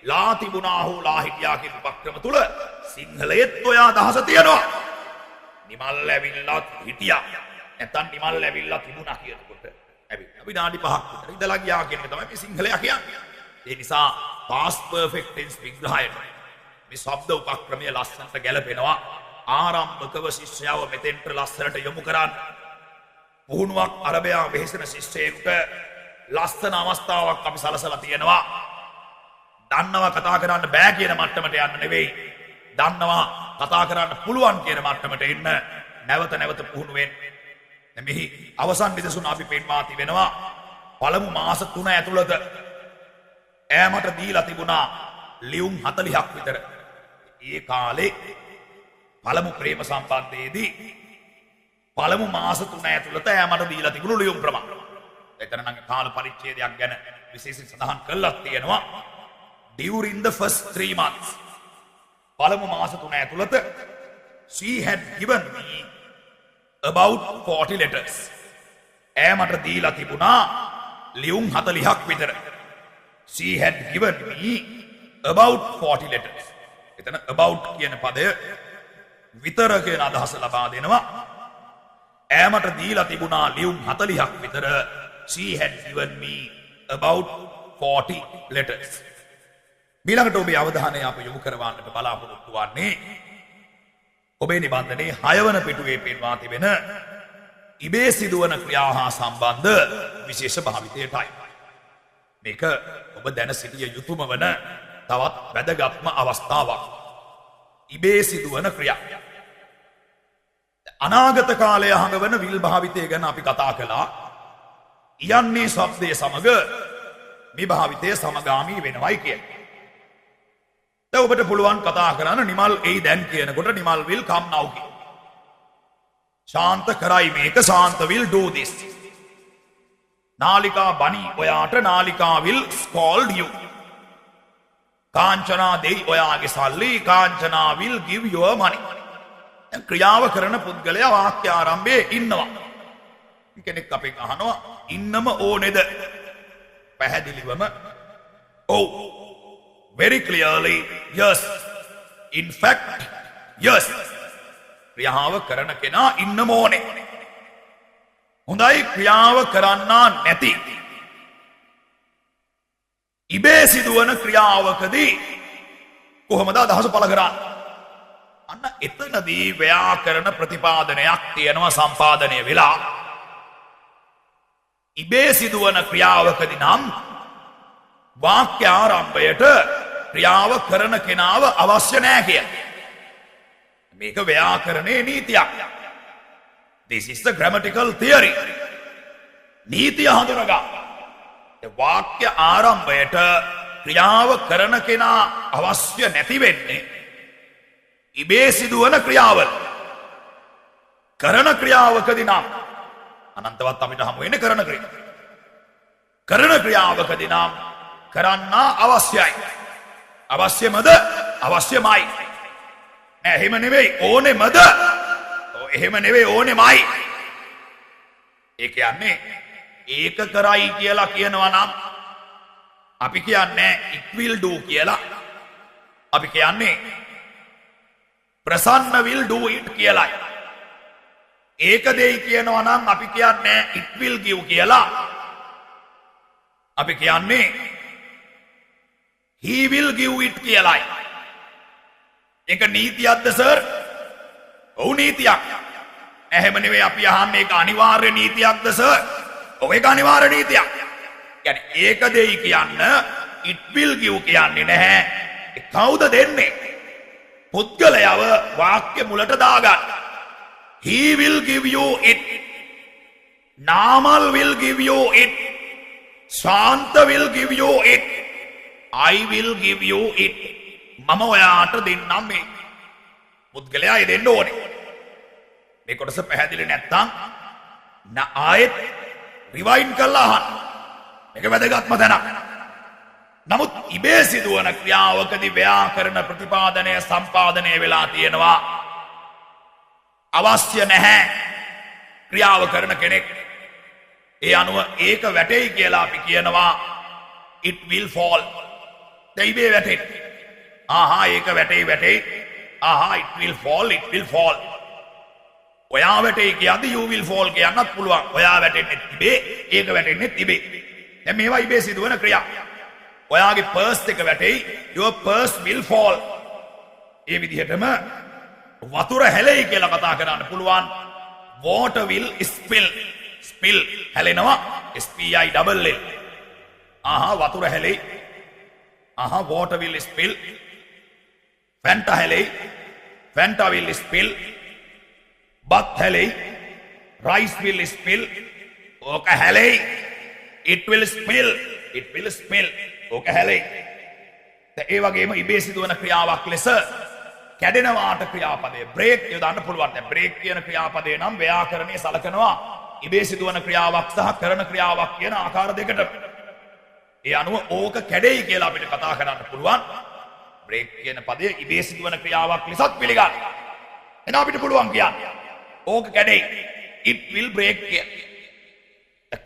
A: ලා තිබුණා හෝ ලා හිටියා කියන උපක්‍රම තුල සිංහලයේත් ඔය අදහස තියෙනවා. නිමල් ඇවිල්ලා හිටියා. නැත්නම් නිමල් ඇවිල්ලා තිබුණා කියනකොට ඇවිල්ලා විනාඩි 5ක් විතර ඉඳලා ගියා කියන එක තමයි මේ සිංහලයා කියන්නේ. ඒ නිසා past perfect tense විග්‍රහයට මේ ශබ්ද උපක්‍රමය ලස්සනට ගැලපෙනවා. ආරම්භකව ශිෂ්‍යයව මෙතෙන්ට ලස්සනට යොමු කරන්න. පුහුණුවක් අරබයා වෙහෙසෙන ශිෂ්‍යයෙකුට ලස්සන අවස්ථාවක් අපි සලසලා තියෙනවා. දන්නවා කතා කරන්න බෑ කියන මට්ටමට යන්න නෙවෙයි. දන්නවා කතා කරන්න පුළුවන් කියන මට්ටමට එන්න නැවත නැවත පුහුණු වෙන්න. මෙහි අවසන් නිදසුන අපි පෙන්වා තිබෙනවා. පළමු මාස 3 ඇතුළත ඈමට දීලා තිබුණා ලියුම් 40ක් විතර. ඒ කාලේ පළමු ප්‍රේම සම්බන්ධයේදී පළමු මාස 3 ඇතුළත ඈමට දීලා තිබුණු ලියුම් ප්‍රමාණය. එතන නම් කාල පරිච්ඡේදයක් ගැන විශේෂයෙන් සඳහන් කළා තියෙනවා. During the first 3 months පළමු මාස 3 ඇතුළත she had given me about 40 letters. ඈමට දීලා තිබුණා ලියුම් 40ක් විතර. She had given me about 40 letters. එතන about කියන පදය විතර කියන අදහස ලබා දෙනවා. ඈමට දීලා තිබුණා ලියුම් 40ක් විතර. She had given me about 40 letters. ඊළඟට ඔබේ අවධානය අප යොමු කරවන්නට බලාපොරොත්තු වන්නේ ඔබේ නිබන්ධනයේ 6 වන පිටුවේ පෙන්වා තිබෙන ඉබේ සිදුවන ක්‍රියා හා සම්බන්ධ විශේෂ භාවිතයටයි. මේක ඔබ දැන සිටිය යුතුම වන තවත් වැදගත්ම අවස්ථාවක්. ඉබේ සිදුවන ක්‍රියා. අනාගත කාලය හඟවන විල් භාවිතය ගැන අපි කතා කළා. යන්නේ ශබ්දය සමග මේ භාවිතය සමගාමී වෙනවයි කියන්නේ. දැන් ඔබට පුළුවන් කතා කරන්න නිමල් එයි දැන් කියනකොට නිමල් will come now කියන. ශාන්ත කරයි මේක ශාන්ත will do this. නාලිකා බණි ඔයාට නාලිකා will scold you. කාංචනා දෙයි ඔයාගේ සල්ලි Kanchana will give your money. දැන් ක්‍රියාව කරන පුද්ගලයා වාක්‍ය ආරම්භයේ ඉන්නවා. කෙනෙක් අපෙන් අහනවා ඉන්නම ඕනේද? පැහැදිලිවම ඔව්. Very clearly yes. In fact yes. ක්‍රියාව කරන කෙනා ඉන්නම ඕනේ. හොඳයි ක්‍රියාව කරන්නා නැති ඉබේ සිදුවන ක්‍රියාවකදී කොහොමද අදහස පළ කරන්නේ? අන්න එතනදී ව්‍යාකරණ ප්‍රතිපාදනයක් තියෙනවා සම්පාදනය වෙලා. ඉබේ සිදුවන ක්‍රියාවකදී නම් වාක්‍ය ආරම්භයට ක්‍රියාව කරන කෙනාව අවශ්‍ය නැහැ කියන්නේ. මේක ව්‍යාකරණයේ නීතියක්. This is the grammatical theory. නීතිය හඳුනගන්න. වාක්‍ය ආරම්භයට ක්‍රියාව කරන කෙනා අවශ්‍ය නැති වෙන්නේ ඉබේ සිදුවන ක්‍රියාවල. කරන ක්‍රියාවකදී නම් අනන්තවත් අපිට හමු වෙන්නේ කරන ක්‍රියාව. කරන ක්‍රියාවකදී නම් කරන්නා අවශ්‍යයි. අවශ්‍යමද? අවශ්‍යමයි. නෑ එහෙම නෙවෙයි ඕනෙමද? එහෙම නෙවෙයි ඕනෙමයි. ඒ කියන්නේ ඒක කරයි කියලා කියනවා නම් අපි කියන්නේ it will do කියලා. අපි කියන්නේ ප්‍රසන්න will do it කියලා. ඒක දෙයි කියනවා නම් අපි කියන්නේ it will give කියලා. අපි කියන්නේ he will give it කියලා. ඒක නීතියක්ද සර්? ඔව් නීතියක්. එහෙම නෙවෙයි අපි අහන්නේ ඒක අනිවාර්ය නීතියක්ද සර්? ඔව් ඒක අනිවාර්ය නීතියක්. يعني ඒක දෙයි කියන්න it will give කියන්නේ නැහැ. ඒ කවුද දෙන්නේ? පුද්ගලයව වාක්‍ය මුලට දාගන්න. He will give you it. Namal will give you it. Shanta will give you it. I will give you it. මම ඔයාට දෙන්නම් මේ පුද්ගලයා දෙන්න ඕනේ. මේ කොටස පැහැදිලි නැත්නම් ආයෙත් රිවයින්ඩ් කරලා අහන්න. මේක වැදගත්ම තැනක්. නමුත් ඉබේ සිදුවන ක්‍රියාවකදී ව්‍යාකරණ ප්‍රතිපාදනය සම්පාදනය වෙලා තියෙනවා. අවශ්‍ය නැහැ ක්‍රියාව කරන කෙනෙක්. ඒ අනුව ඒක වැටෙයි කියලා අපි කියනවා it will fall. දෙයිබේ වැටෙයි. ඒක වැටෙයි. it will fall. ඔයා වැටෙයි කියද්දි you will fall කියන්නත් පුළුවන්. ඔයා වැටෙන්නේ තිබේ, ඒක වැටෙන්නේ තිබේ. දැන් මේවා ඉබේ සිදුවන ක්‍රියා. ඔයාගේ පර්ස් එක වැටෙයි, your purse will fall. ඒ විදිහටම වතුර හැලෙයි කියලා කතා කරන්න පුළුවන්. water will spill හැලෙනවා spill. වතුර හැලෙයි. water will spill. Fanta හැලෙයි, Fanta will spill. බත් හැලෙයි, rice will spill. ඕක හැලෙයි, it will spill. ඕක හැලෙයි. ඒ වගේම ඉබේ සිදුවන ක්‍රියාවක් ලෙස කැඩෙනවාට ක්‍රියාපදය බ්‍රේක් යොදන්න පුළුවන්. දැන් බ්‍රේක් කියන ක්‍රියාපදය නම් ව්‍යාකරණයේ සලකනවා ඉබේ සිදුවන ක්‍රියාවක් සහ කරන ක්‍රියාවක් කියන ආකාර දෙකට. ඒ අනුව ඕක කැඩෙයි කියලා අපිට කතා කරන්න පුළුවන්. බ්‍රේක් කියන පදය ඉබේ සිදුවන ක්‍රියාවක් ලෙසත් පිළිගන්න. එහෙනම් අපිට පුළුවන් කියන්න ඕක කැඩෙයි, it will break කිය.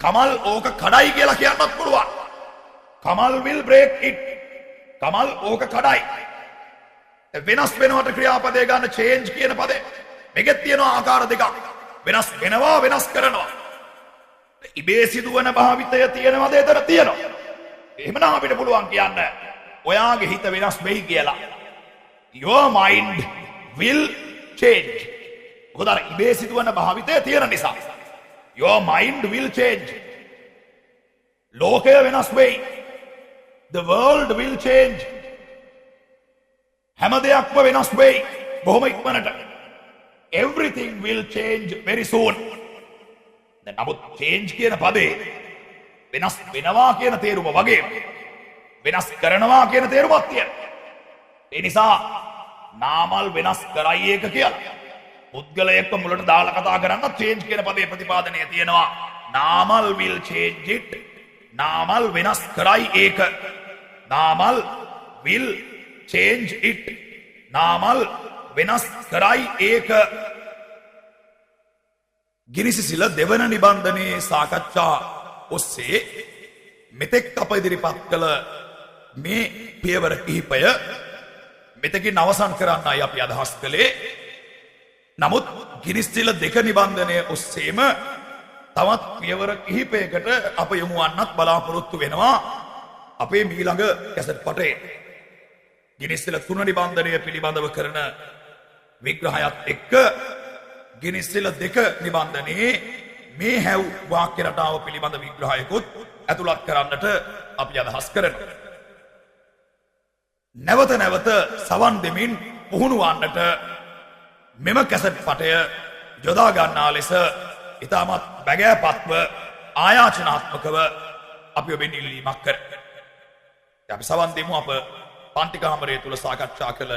A: කමල් ඕක කඩයි කියලා කියන්නත් පුළුවන්. Kamal will break it. Kamal ඕක කඩයි. වෙනස් වෙනවට ක්‍රියාපදේ ගන්න change කියන පදේ. මේකෙත් තියෙනවා ආකාර දෙකක්. වෙනස් වෙනවා, වෙනස් කරනවා. ඉබේ සිදුවන භාවිතය තියෙනවද? එතන තියෙනවා. එහෙමනම් අපිට පුළුවන් කියන්න ඔයාගේ හිත වෙනස් වෙයි කියලා. Your mind will change. මොකද අර ඉබේ සිදුවන භාවිතය තියෙන නිසා. Your mind will change. ලෝකය වෙනස් වෙයි. The world will change. හැම දෙයක්ම වෙනස් වෙයි බොහොම ඉක්මනට. Everything will change very soon. දැන් නමුත් change කියන පදේ වෙනස් වෙනවා කියන තේරුම වගේ වෙනස් කරනවා කියන තේරුමක් තියෙනවා. ඒ නිසා නාමල් වෙනස් කරයි ඒක කියලා. පුද්ගලයෙක්ව මුලට දාලා කතා කරන්න change කියන පදේ ප්‍රතිපාදනය තියෙනවා. Namal will change it. Namal වෙනස් කරයි ඒක. Namal will change it. Namal වෙනස් කරයි ඒක. ගිනිසිසිල දෙවන නිබන්ධනයේ සාකච්ඡා ඔස්සේ මෙතෙක් අප ඉදිරිපත් කළ මේ පියවර කිහිපය මෙතකින් අවසන් කරන්නයි අපි අදහස් කළේ. නමුත් ගිනිස්සිල දෙක නිබන්ධනය ඔස්සේම තවත් පියවර කිහිපයකට අප යොමු වන්නත් බලාපොරොත්තු වෙනවා අපේ මීළඟ කැසට් පටේ. ගිනිස්සිල තුන නිබන්ධනය පිළිබඳව කරන විග්‍රහයත් එක්ක ගිනිස්සිල දෙක නිබන්ධනයේ මේ හැව් වාක්‍ය රටාව පිළිබඳ විග්‍රහයකුත් ඇතුළත් කරන්නට අපි අදහස් කරනවා. නැවත නැවත සවන් දෙමින් පුහුණු වන්නට මෙම කැසට් පටය යොදා ගන්නා ලෙස ඉතාමත් බැගෑපත්ව ආයාචනාත්මකව අපි ඔබෙන් ඉල්ලීමක් කරනවා. අපි සවන් දෙමු අප පන්ති කාමරය තුල සාකච්ඡා කළ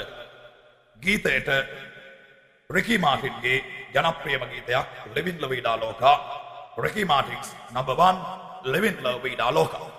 A: ගීතයට Ricky Martinගේ ජනප්‍රියම ගීතයක් Living La Vida Loca. Ricky Martin's number 1 Living La Vida Loca.